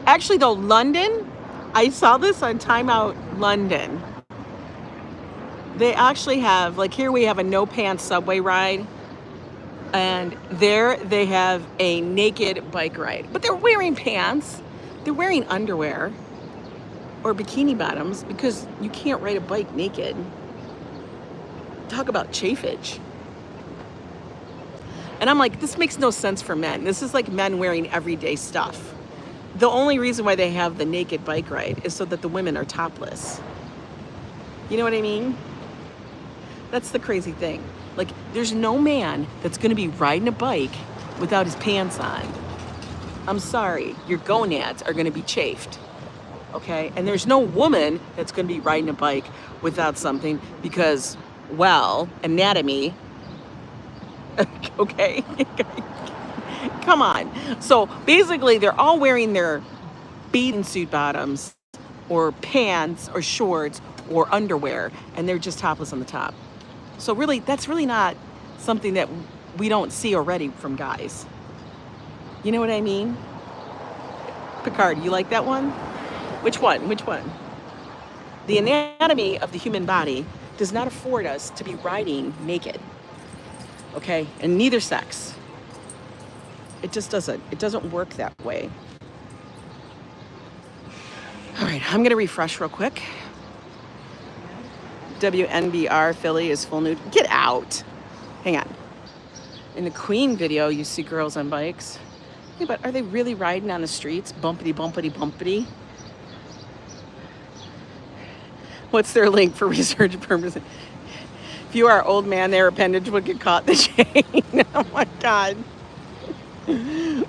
Actually, though, London, I saw this on Time Out London. They actually have, like, here we have a no pants subway ride, and there they have a naked bike ride. But they're wearing pants, they're wearing underwear or bikini bottoms, because you can't ride a bike naked. Talk about chafage. And I'm like, this makes no sense for men. This is like men wearing everyday stuff. The only reason why they have the naked bike ride is so that the women are topless. You know what I mean? That's the crazy thing. Like, there's no man that's gonna be riding a bike without his pants on. I'm sorry, your gonads are gonna be chafed. Okay, and there's no woman that's going to be riding a bike without something because, well, anatomy. Okay, come on. So basically, they're all wearing their bathing suit bottoms, or pants, or shorts, or underwear, and they're just topless on the top. So really, that's really not something that we don't see already from guys. You know what I mean? Picard, you like that one? Which one? Which one? The anatomy of the human body does not afford us to be riding naked. Okay? And neither sex. It just doesn't. It doesn't work that way. All right, I'm going to refresh real quick. WNBR Philly is full nude. Get out. Hang on. In the Queen video, you see girls on bikes. Yeah, but are they really riding on the streets? Bumpity, bumpity, bumpity. What's their link for research purposes? If you are an old man, their appendage would get caught in the chain. Oh my God.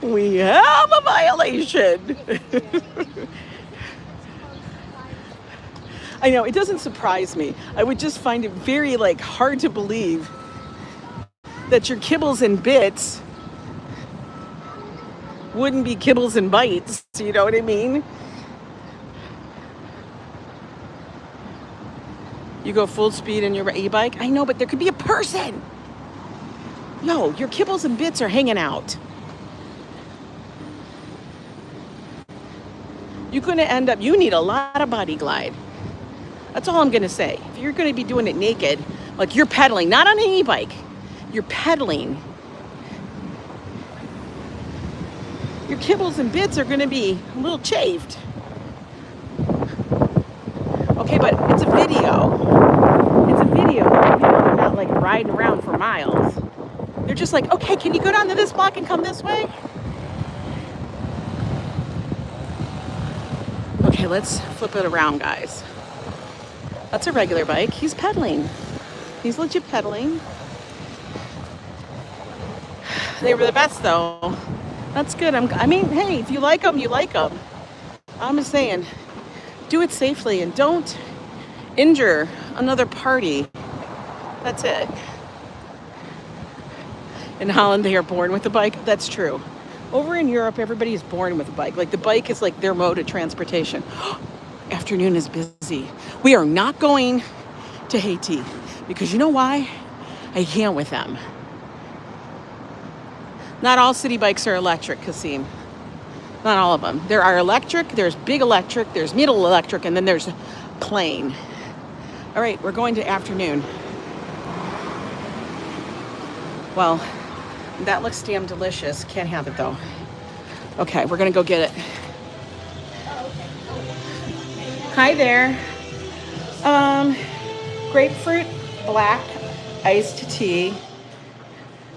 We have a violation. I know, it doesn't surprise me. I would just find it very, like, hard to believe that your kibbles and bits wouldn't be kibbles and bites. You know what I mean? You go full speed in your e-bike? I know, but there could be a person. Yo, your kibbles and bits are hanging out. You're going to end up, you need a lot of body glide. That's all I'm going to say. If you're going to be doing it naked, like you're pedaling, not on an e-bike, you're pedaling. Your kibbles and bits are going to be a little chafed. Okay, but it's a video. It's a video. People are not like riding around for miles. They're just like, okay, can you go down to this block and come this way? Okay, let's flip it around, guys. That's a regular bike. He's pedaling. He's legit pedaling. They were the best, though. That's good. I mean, hey, if you like them, you like them. I'm just saying, do it safely and don't injure another party. That's it. In Holland, they are born with a bike. That's true. Over in Europe, everybody is born with a bike. Like, the bike is like their mode of transportation. Afternoon is busy. We are not going to Haiti because you know why? I can't with them. Not all city bikes are electric, Kasim. Not all of them. There are electric, there's big electric, there's middle electric, and then there's plain. All right, we're going to afternoon. Well, that looks damn delicious. Can't have it though. Okay, we're gonna go get it. Hi there. Grapefruit, black, iced tea,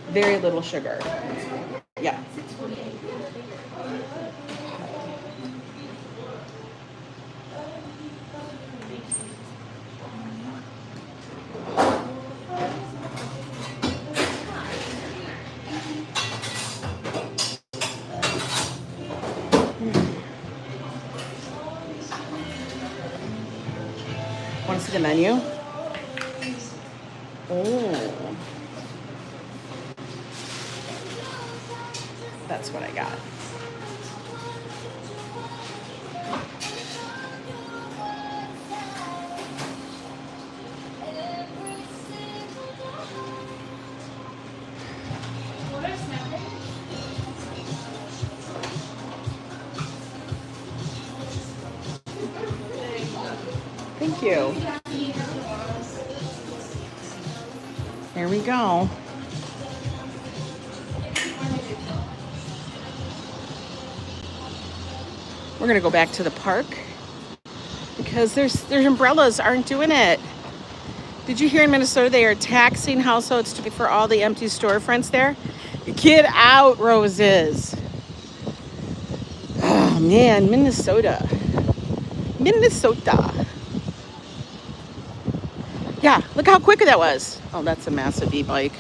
very little sugar. Yeah. Want to see the menu? Oh. That's what I got. Thank you. There we go. We're gonna go back to the park because their umbrellas aren't doing it. Did you hear in Minnesota they are taxing households to pay for all the empty storefronts there? Get out, Roses. Oh man, Minnesota. Yeah, look how quick that was. Oh, that's a massive e-bike.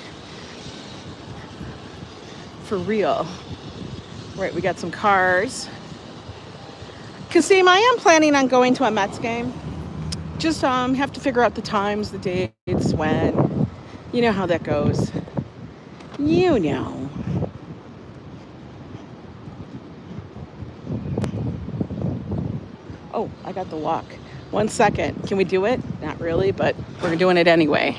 For real. Right, we got some cars. Kasim, I am planning on going to a Mets game. Just have to figure out the times, the dates, when. You know how that goes. You know. Oh, I got the walk. 1 second. Can we do it? Not really, but we're doing it anyway.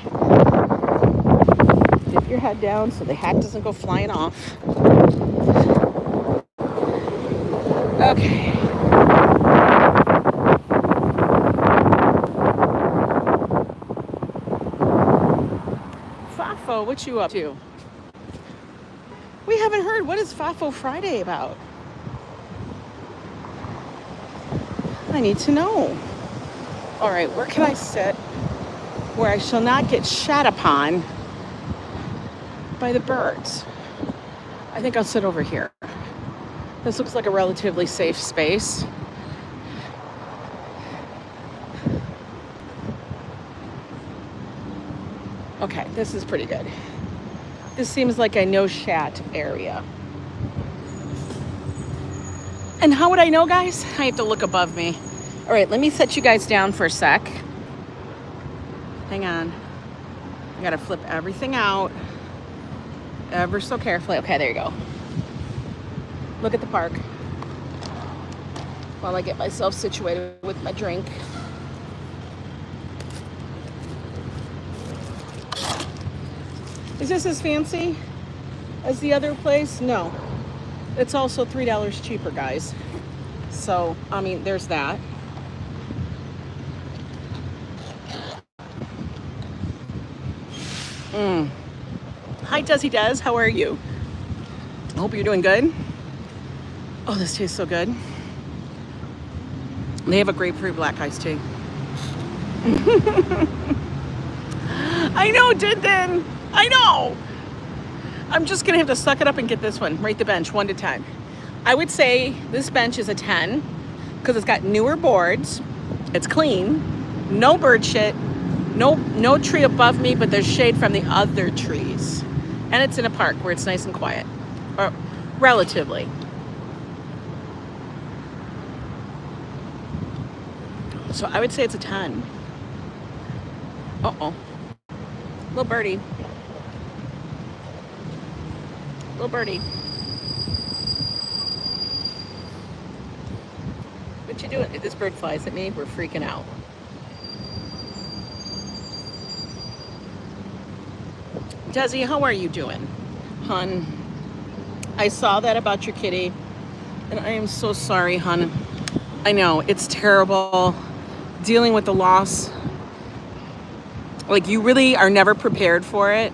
Dip your head down so the hat doesn't go flying off. Okay. Fafo, what you up to? We haven't heard. What is Fafo Friday about? I need to know. All right, where can I sit where I shall not get shat upon by the birds? I think I'll sit over here. This looks like a relatively safe space. Okay, this is pretty good. This seems like a no shat area. And how would I know, guys? I have to look above me. All right, let me set you guys down for a sec. Hang on. I gotta flip everything out ever so carefully. Okay, there you go. Look at the park while I get myself situated with my drink. Is this as fancy as the other place? No. It's also $3 cheaper, guys. So, I mean, there's that. Hi, Desi Des. How are you? I hope you're doing good. Oh, this tastes so good. They have a grapefruit black iced tea. I know, Dinden. I know. I'm just gonna have to suck it up and get this one. Rate the bench 1 to 10. I would say this bench is a 10 because it's got newer boards. It's clean. No bird shit. No tree above me, but there's shade from the other trees. And it's in a park where it's nice and quiet. Or relatively. So I would say it's a 10. Uh-oh. Little birdie. Little birdie. What you doing? If this bird flies at me, we're freaking out. Desi, how are you doing? Hun, I saw that about your kitty, and I am so sorry, hun. I know, it's terrible dealing with the loss. Like, you really are never prepared for it,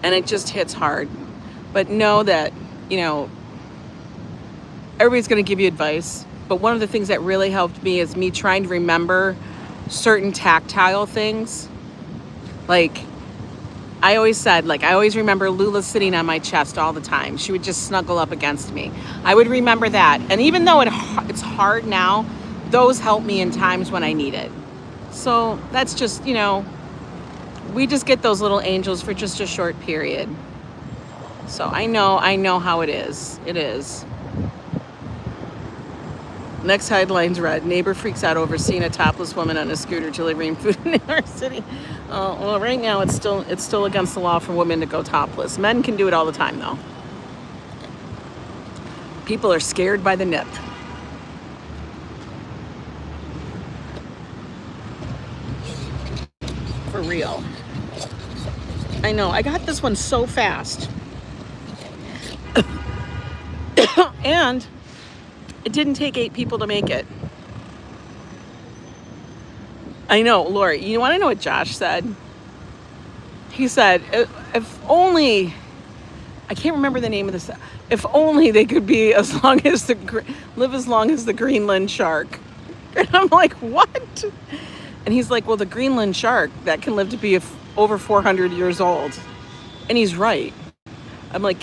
and it just hits hard. But know that, you know, everybody's going to give you advice, but one of the things that really helped me is me trying to remember certain tactile things. Like, I always said, like, I always remember Lula sitting on my chest all the time. She would just snuggle up against me. I would remember that. And even though it's hard now, those help me in times when I need it. So that's just, you know, we just get those little angels for just a short period. So I know how it is. It is. Next headline's read, neighbor freaks out over seeing a topless woman on a scooter delivering food in our city. Well, right now it's still against the law for women to go topless. Men can do it all the time, though. People are scared by the nip. For real. I know, I got this one so fast. And it didn't take 8 people to make it. I know, Lori, you want to know what Josh said? He said, if only, I can't remember the name of this, if only they could be live as long as the Greenland shark. And I'm like, what? And he's like, well, the Greenland shark, that can live to be over 400 years old. And he's right. I'm like,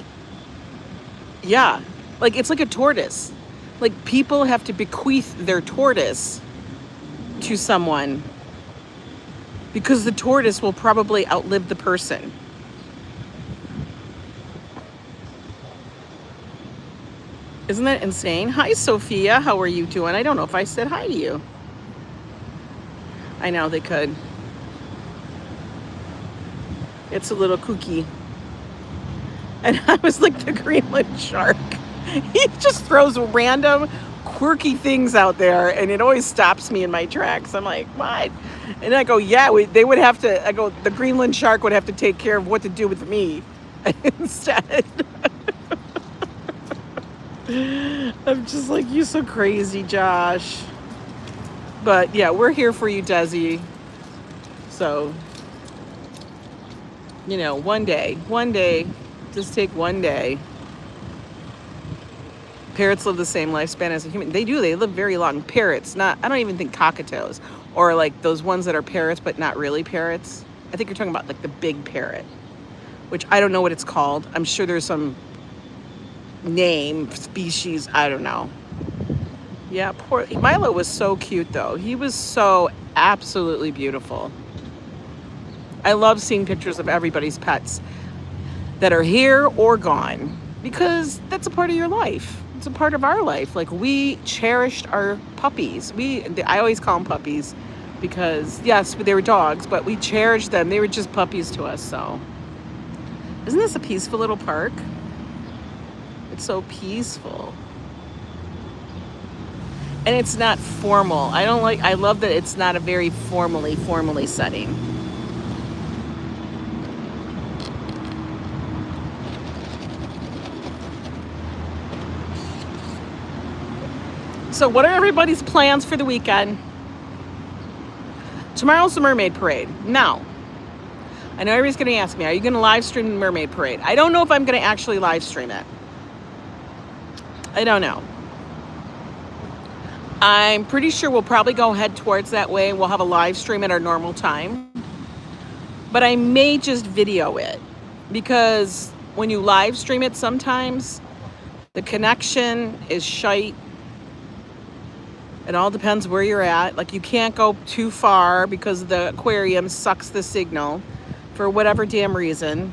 yeah, like it's like a tortoise. Like people have to bequeath their tortoise to someone because the tortoise will probably outlive the person. Isn't that insane? Hi, Sophia. How are you doing? I don't know if I said hi to you. I know they could. It's a little kooky. And I was like the Greenland shark. He just throws random quirky things out there and it always stops me in my tracks. I'm like, what? And I go, yeah, they would have to, I go, the Greenland shark would have to take care of what to do with me instead. I'm just like, you're so crazy, Josh. But yeah, we're here for you, Desi. So, you know, one day, just take one day. Parrots live the same lifespan as a human. They do, they live very long. Parrots, I don't even think cockatoos, or like those ones that are parrots, but not really parrots. I think you're talking about like the big parrot, which I don't know what it's called. I'm sure there's some name, species, I don't know. Yeah, poor Milo was so cute though. He was so absolutely beautiful. I love seeing pictures of everybody's pets that are here or gone because that's a part of your life. It's a part of our life. Like we cherished our puppies. I always call them puppies because yes, they were dogs, but we cherished them. They were just puppies to us. So isn't this a peaceful little park? It's so peaceful. And it's not formal. I love that it's not a very formally setting. So what are everybody's plans for the weekend? Tomorrow's the Mermaid Parade. Now, I know everybody's going to ask me, are you going to live stream the Mermaid Parade? I don't know if I'm going to actually live stream it. I don't know. I'm pretty sure we'll probably go head towards that way. We'll have a live stream at our normal time. But I may just video it because when you live stream it sometimes, the connection is shite. It all depends where you're at. Like you can't go too far because the aquarium sucks the signal for whatever damn reason.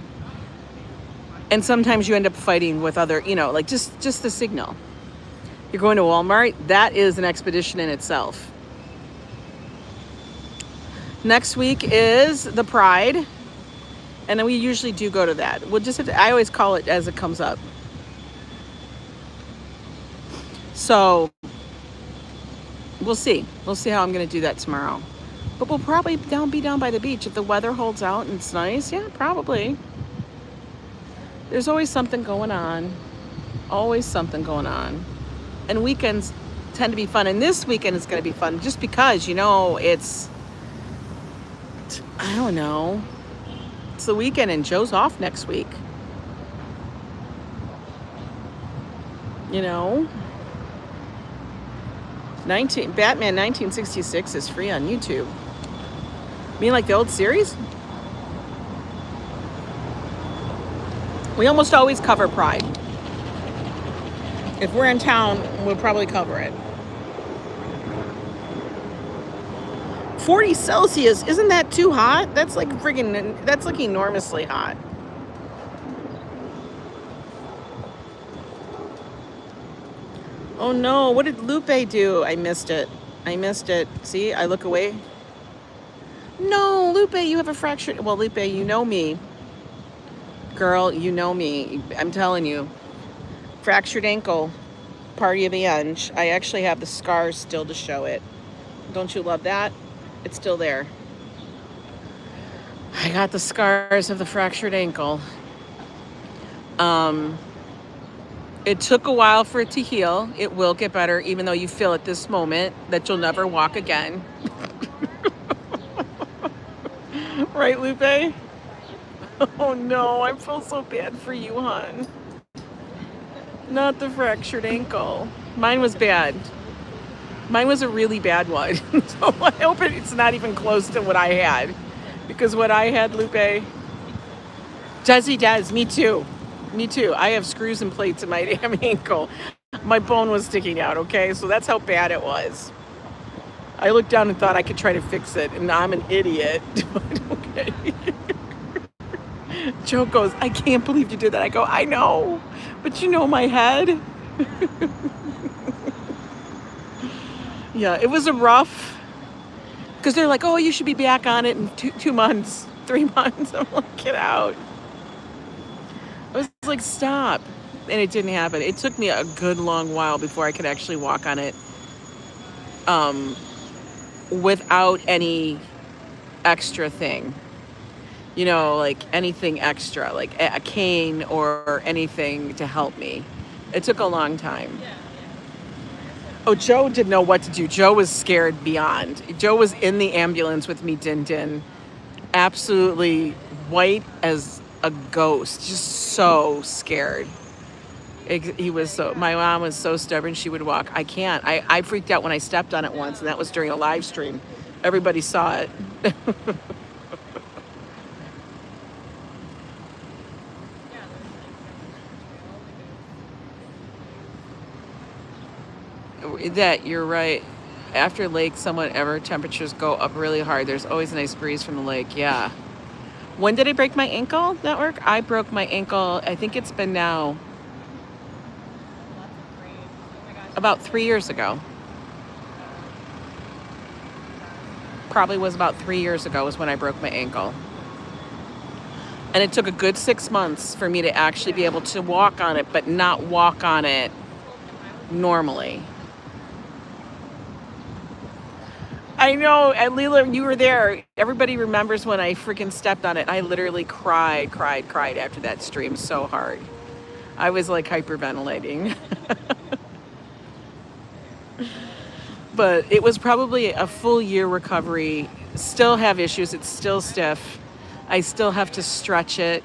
And sometimes you end up fighting with other, like just the signal. You're going to Walmart, that is an expedition in itself. Next week is the Pride. And then we usually do go to that. We'll just have to, I always call it as it comes up. So we'll see. We'll see how I'm going to do that tomorrow. But we'll probably be down by the beach. If the weather holds out and it's nice, yeah, probably. There's always something going on. Always something going on. And weekends tend to be fun. And this weekend is going to be fun just because, it's, I don't know. It's the weekend and Joe's off next week. Batman 1966 is free on YouTube. You mean like the old series? We almost always cover Pride. If we're in town, we'll probably cover it. 40 Celsius, isn't that too hot? That's like that's like enormously hot. Oh no, what did Lupe do? I missed it. I missed it. See, I look away. No, Lupe, you have a fractured. Well, Lupe, you know me. Girl, you know me. I'm telling you. Fractured ankle. Party of the end. I actually have the scars still to show it. Don't you love that? It's still there. I got the scars of the fractured ankle. It took a while for it to heal. It will get better, even though you feel at this moment that you'll never walk again. Right, Lupe? Oh no, I feel so bad for you, hon. Not the fractured ankle. Mine was bad. Mine was a really bad one. So I hope it's not even close to what I had. Because what I had, Lupe, Desi does. Me too. Me too. I have screws and plates in my damn ankle. My bone was sticking out, okay? So that's how bad it was. I looked down and thought I could try to fix it, and I'm an idiot. But okay. Joe goes, I can't believe you did that. I go, I know, but you know my head. Yeah, it was a rough, because they're like, oh, you should be back on it in 2 months, 3 months. I'm like, get out. I was like, stop. And it didn't happen. It took me a good long while before I could actually walk on it without any extra thing. You know, like anything extra, like a cane or anything to help me. It took a long time. Oh, Joe didn't know what to do. Joe was scared beyond. Joe was in the ambulance with me, Din. Absolutely white as a ghost. Just so scared. He was so, my mom was so stubborn she would walk. I can't. I freaked out when I stepped on it once, and that was during a live stream. Everybody saw it. That you're right. After lake, somewhat ever, temperatures go up really hard. There's always a nice breeze from the lake. Yeah. When did I break my ankle, Network? I broke my ankle, I think it's been now about 3 years ago. Probably was about 3 years ago was when I broke my ankle. And it took a good 6 months for me to actually be able to walk on it, but not walk on it normally. I know, and Lila, you were there. Everybody remembers when I freaking stepped on it. I literally cried after that stream so hard. I was like hyperventilating. But it was probably a full year recovery. Still have issues. It's still stiff. I still have to stretch it.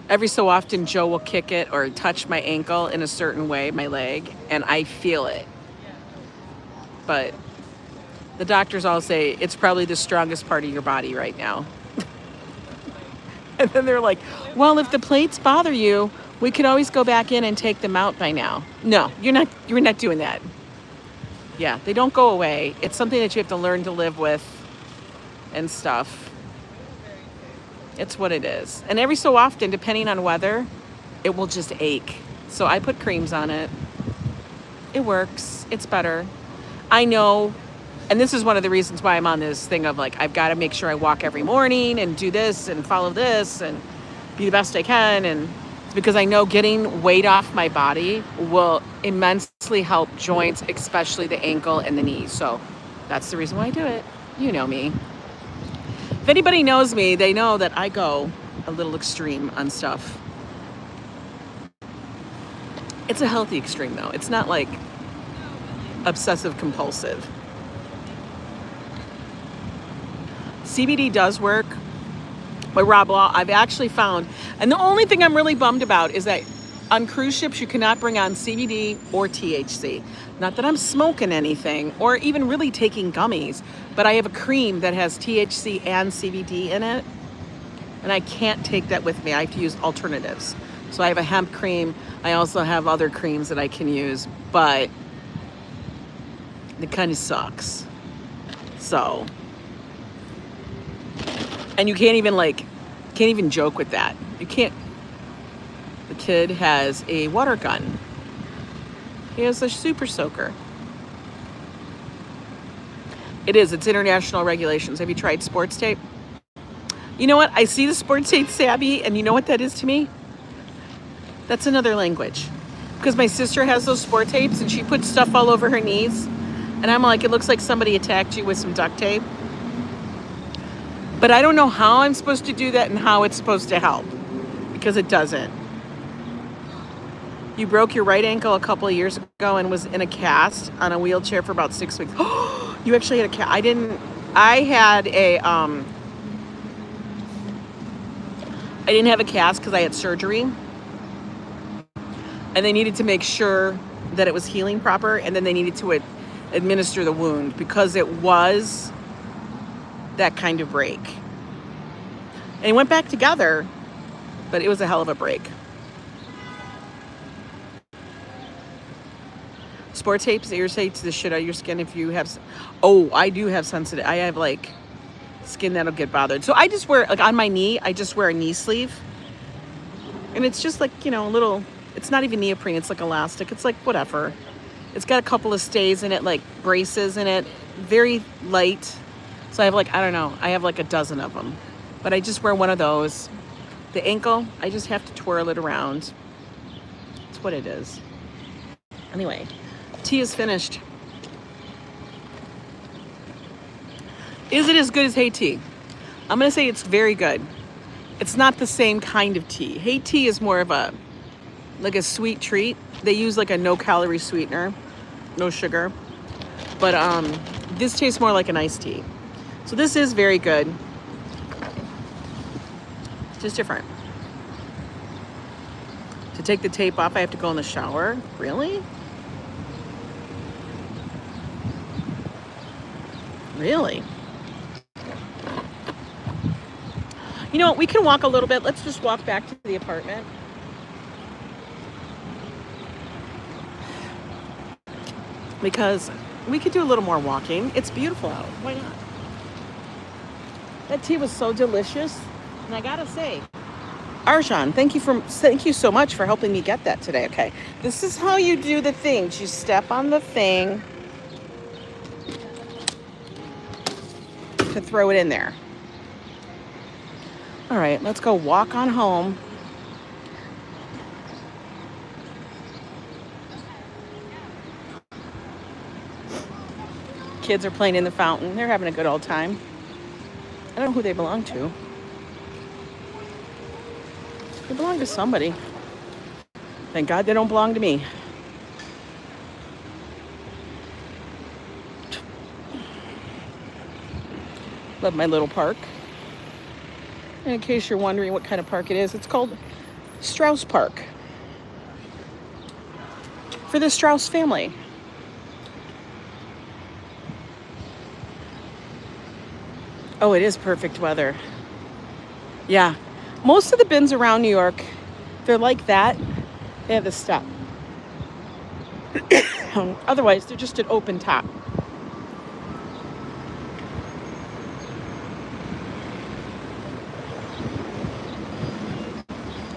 Every so often, Joe will kick it or touch my ankle in a certain way, my leg, and I feel it. But the doctors all say it's probably the strongest part of your body right now. And then they're like, well, if the plates bother you, we could always go back in and take them out by now. No, you're not doing that. Yeah, they don't go away. It's something that you have to learn to live with and stuff. It's what it is. And every so often, depending on weather, it will just ache. So I put creams on it. It works. It's better. I know. And this is one of the reasons why I'm on this thing of like, I've got to make sure I walk every morning and do this and follow this and be the best I can. And it's because I know getting weight off my body will immensely help joints, especially the ankle and the knee. So that's the reason why I do it. You know me. If anybody knows me, they know that I go a little extreme on stuff. It's a healthy extreme though. It's not like obsessive compulsive. CBD does work, but Rob Law, I've actually found, and the only thing I'm really bummed about is that on cruise ships, you cannot bring on CBD or THC. Not that I'm smoking anything or even really taking gummies, but I have a cream that has THC and CBD in it, and I can't take that with me. I have to use alternatives. So I have a hemp cream. I also have other creams that I can use, but it kind of sucks. So, and you can't even joke with that. You can't. The kid has a water gun. He has a super soaker. It's international regulations. Have you tried sports tape? You know what? I see the sports tape savvy, and you know what that is to me? That's another language. Because my sister has those sport tapes, and she puts stuff all over her knees. And I'm like, it looks like somebody attacked you with some duct tape. But I don't know how I'm supposed to do that and how it's supposed to help. Because it doesn't. You broke your right ankle a couple of years ago and was in a cast on a wheelchair for about 6 weeks. You actually had a cast. I didn't have a cast because I had surgery. And they needed to make sure that it was healing proper. And then they needed to administer the wound because it was that kind of break. And it went back together, but it was a hell of a break. Sport tapes irritate the shit out of your skin if you have... Oh, I do have sensitive... I have, like, skin that'll get bothered. So I just wear, like, on my knee, I just wear a knee sleeve. And it's just, like, you know, a little... It's not even neoprene. It's, like, elastic. It's, like, whatever. It's got a couple of stays in it, like, braces in it. Very light. So I have, like, I don't know. I have, like, a dozen of them. But I just wear one of those. The ankle, I just have to twirl it around. That's what it is. Anyway... Tea is finished. Is it as good as Hey Tea? I'm going to say it's very good. It's not the same kind of tea. Hey Tea is more of a sweet treat. They use like a no-calorie sweetener, no sugar. But this tastes more like an iced tea. So this is very good. Just different. To take the tape off, I have to go in the shower. Really? Really? You know what? We can walk a little bit. Let's just walk back to the apartment. Because we could do a little more walking. It's beautiful out. Why not? That tea was so delicious. And I gotta say, Arjan, thank you so much for helping me get that today. Okay. This is how you do the things. You step on the thing to throw it in there. All right, let's go walk on home. Kids are playing in the fountain. They're having a good old time. I don't know who they belong to. They belong to somebody. Thank God they don't belong to me. Love my little park. And in case you're wondering what kind of park it is, it's called Strauss Park. For the Strauss family. Oh, it is perfect weather. Yeah. Most of the bins around New York, they're like that. They have the step. Otherwise, they're just an open top.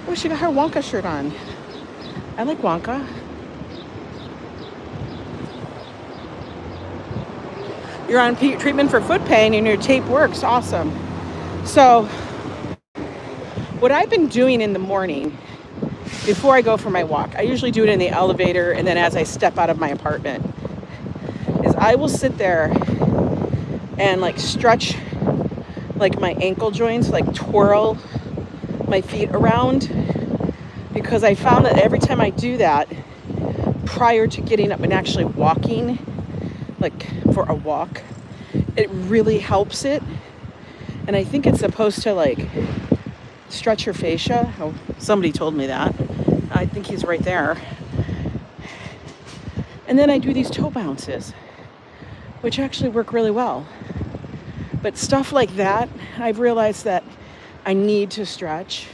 Oh, she got her Wonka shirt on. I like Wonka. You're on treatment for foot pain and your tape works. Awesome. So, what I've been doing in the morning before I go for my walk, I usually do it in the elevator and then as I step out of my apartment, is I will sit there and like stretch like my ankle joints, like twirl my feet around, because I found that every time I do that prior to getting up and actually walking, like for a walk, it really helps it. And I think it's supposed to like stretch your fascia. Oh, somebody told me that. I think he's right there. And then I do these toe bounces, which actually work really well. But stuff like that, I've realized that I need to stretch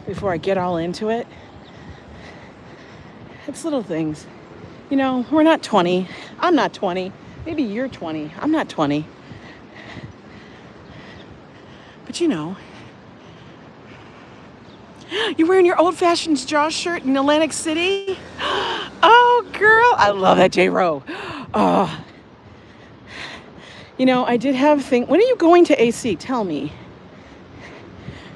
before I get all into it. It's little things. You know, we're not 20. I'm not 20. Maybe you're 20. I'm not 20. But you know, you're wearing your old-fashioned Jaws shirt in Atlantic City? Oh, I love that J-Ro. Oh, you know, I did have a thing. When are you going to AC? Tell me.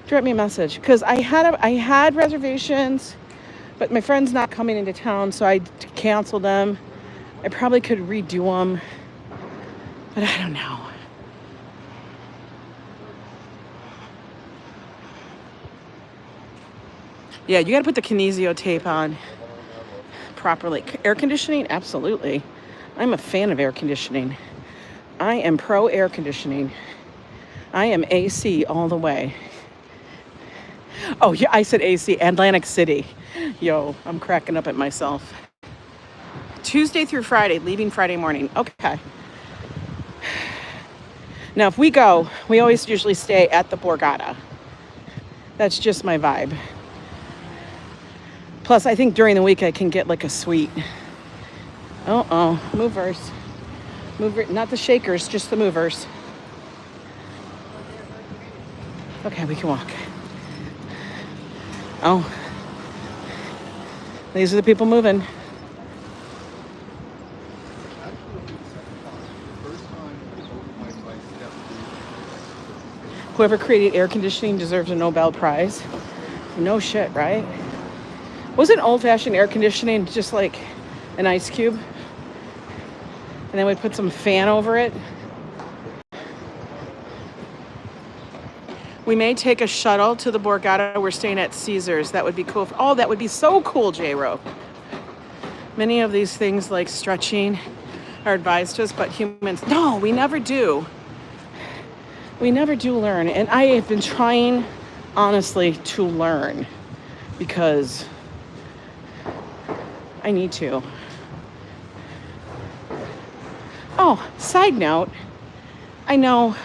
Drop me a message, because I had reservations, but my friend's not coming into town, so I canceled them. I probably could redo them, but I don't know. Yeah, you got to put the kinesio tape on properly. Air conditioning? Absolutely. I'm a fan of air conditioning. I am pro air conditioning. I am AC all the way. Oh, yeah, I said AC, Atlantic City. Yo, I'm cracking up at myself. Tuesday through Friday, leaving Friday morning. Okay. Now, if we go, we always usually stay at the Borgata. That's just my vibe. Plus, I think during the week I can get like a suite. Uh-oh, movers. Not the shakers, just the movers. Okay, we can walk. Oh, these are the people moving. Whoever created air conditioning deserves a Nobel Prize. No shit, right? Wasn't old-fashioned air conditioning just like an ice cube? And then we put some fan over it? We may take a shuttle to the Borgata. We're staying at Caesars. That would be cool. Oh, that would be so cool, J-Ro. Many of these things like stretching are advised to us, but humans, no, we never do. We never do learn. And I have been trying, honestly, to learn because I need to. Oh, side note, I know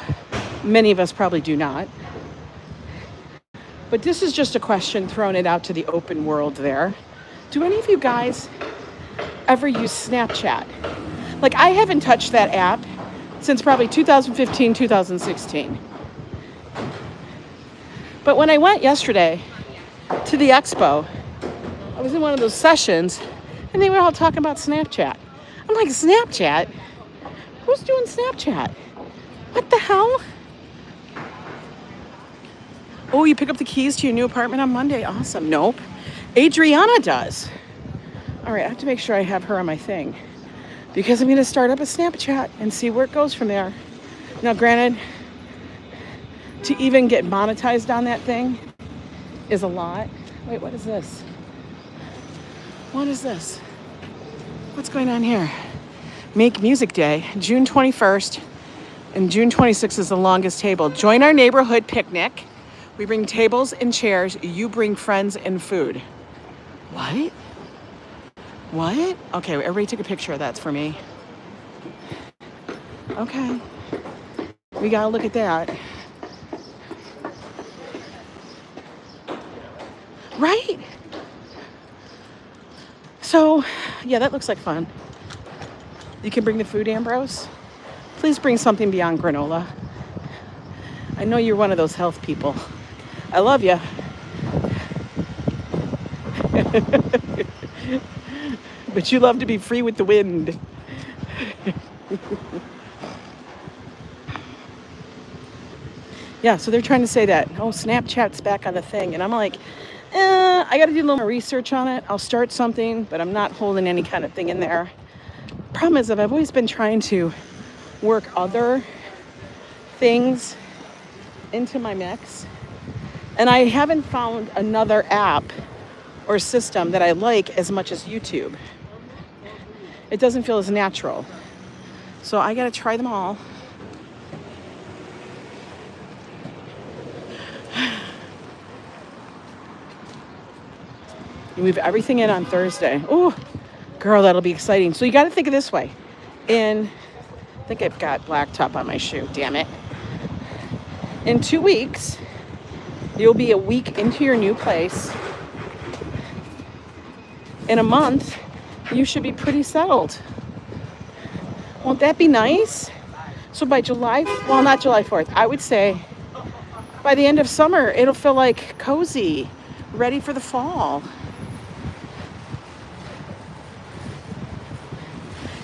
many of us probably do not. But this is just a question, throwing it out to the open world there. Do any of you guys ever use Snapchat? Like, I haven't touched that app since probably 2015, 2016. But when I went yesterday to the expo, I was in one of those sessions, and they were all talking about Snapchat. I'm like, Snapchat? Who's doing Snapchat? What the hell? Oh, you pick up the keys to your new apartment on Monday. Awesome. Nope. Adriana does. All right, I have to make sure I have her on my thing because I'm going to start up a Snapchat and see where it goes from there. Now, granted, to even get monetized on that thing is a lot. Wait, what is this? What is this? What's going on here? Make Music Day, June 21st, and June 26th is the longest table. Join our neighborhood picnic. We bring tables and chairs. You bring friends and food. What? What? Okay, everybody take a picture of that for me. Okay. We gotta look at that. Right? So, yeah, that looks like fun. You can bring the food, Ambrose. Please bring something beyond granola. I know you're one of those health people. I love you. But you love to be free with the wind. Yeah, so they're trying to say that, oh, Snapchat's back on the thing. And I'm like, I got to do a little more research on it. I'll start something, but I'm not holding any kind of thing in there. Problem is that I've always been trying to work other things into my mix. And I haven't found another app or system that I like as much as YouTube. It doesn't feel as natural. So I got to try them all. You move everything in on Thursday. Oh, girl, that'll be exciting. So you got to think of this way. I think I've got blacktop on my shoe. Damn it. In 2 weeks, you'll be a week into your new place. In a month, you should be pretty settled. Won't that be nice? So by July, well, not July 4th, I would say by the end of summer, it'll feel like cozy, ready for the fall.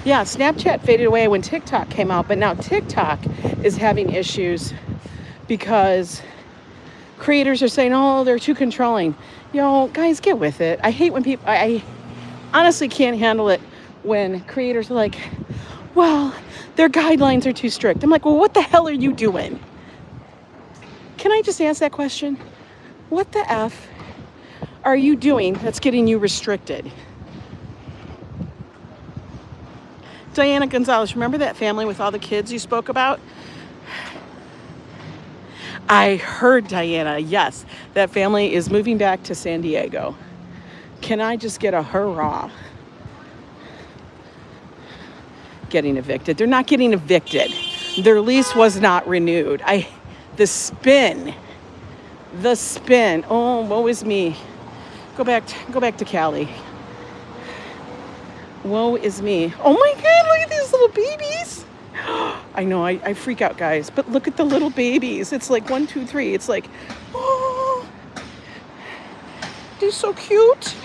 Yeah, Snapchat faded away when TikTok came out, but now TikTok is having issues because creators are saying, oh, they're too controlling. Yo, guys, get with it. I hate when people, I honestly can't handle it when creators are like, well, their guidelines are too strict. I'm like, well, what the hell are you doing? Can I just ask that question? What the F are you doing that's getting you restricted? Diana Gonzalez, remember that family with all the kids you spoke about? I heard, Diana, yes, that family is moving back to San Diego. Can I just get a hurrah? Getting evicted. They're not getting evicted. Their lease was not renewed. The spin. Oh, woe is me. Go back to Cali. Woe is me. Oh my God, look at these little babies. I know, I freak out, guys, but look at the little babies. It's like 1, 2, 3. It's like, oh, they're so cute.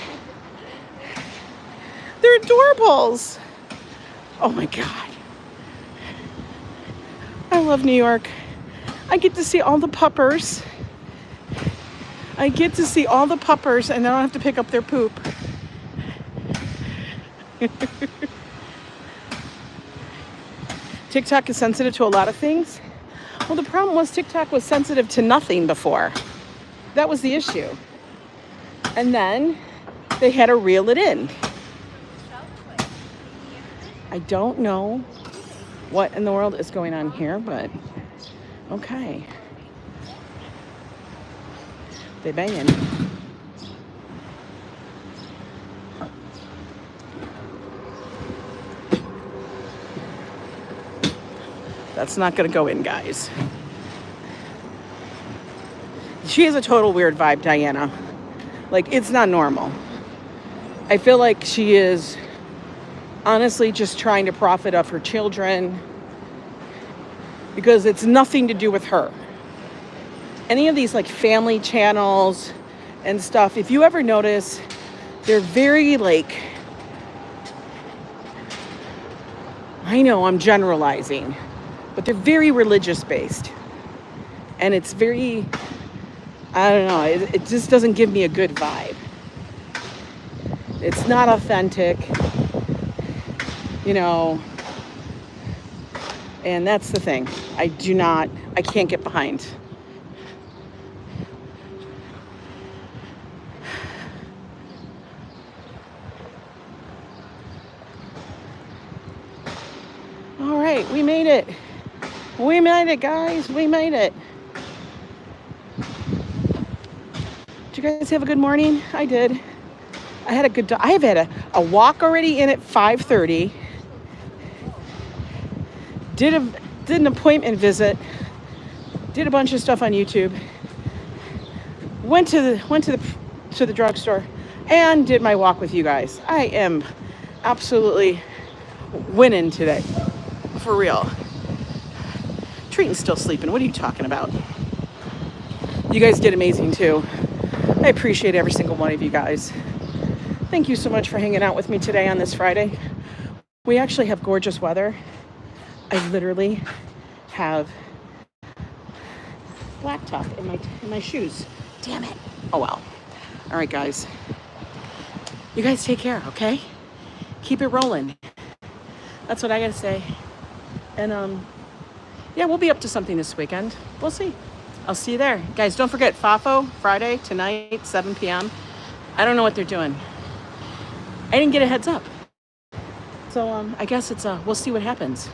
They're adorables. Oh my God. I love New York. I get to see all the puppers. And I don't have to pick up their poop. TikTok is sensitive to a lot of things. Well, the problem was TikTok was sensitive to nothing before. That was the issue. And then they had to reel it in. I don't know what in the world is going on here, but okay. They banging. That's not going to go in, guys. She has a total weird vibe, Diana. Like, it's not normal. I feel like she is honestly just trying to profit off her children because it's nothing to do with her. Any of these like family channels and stuff, if you ever notice, they're very like, I know I'm generalizing, but they're very religious based. And it's very, I don't know, it just doesn't give me a good vibe. It's not authentic, you know, and that's the thing. I can't get behind. All right, we made it. We made it, guys. We made it. Did you guys have a good morning? I did. I have had a walk already in at 5:30. Did an appointment visit. Did a bunch of stuff on YouTube. Went to the drugstore and did my walk with you guys. I am absolutely winning today. For real. Treaton's still sleeping. What are you talking about? You guys did amazing too. I appreciate every single one of you guys. Thank you so much for hanging out with me today on this Friday. We actually have gorgeous weather. I literally have blacktop in my shoes. Damn it. Oh well. All right, guys. You guys take care, okay? Keep it rolling. That's what I gotta say. And yeah, we'll be up to something this weekend. We'll see. I'll see you there. Guys, don't forget FAFO Friday tonight, 7 p.m. I don't know what they're doing. I didn't get a heads up. So I guess we'll see what happens.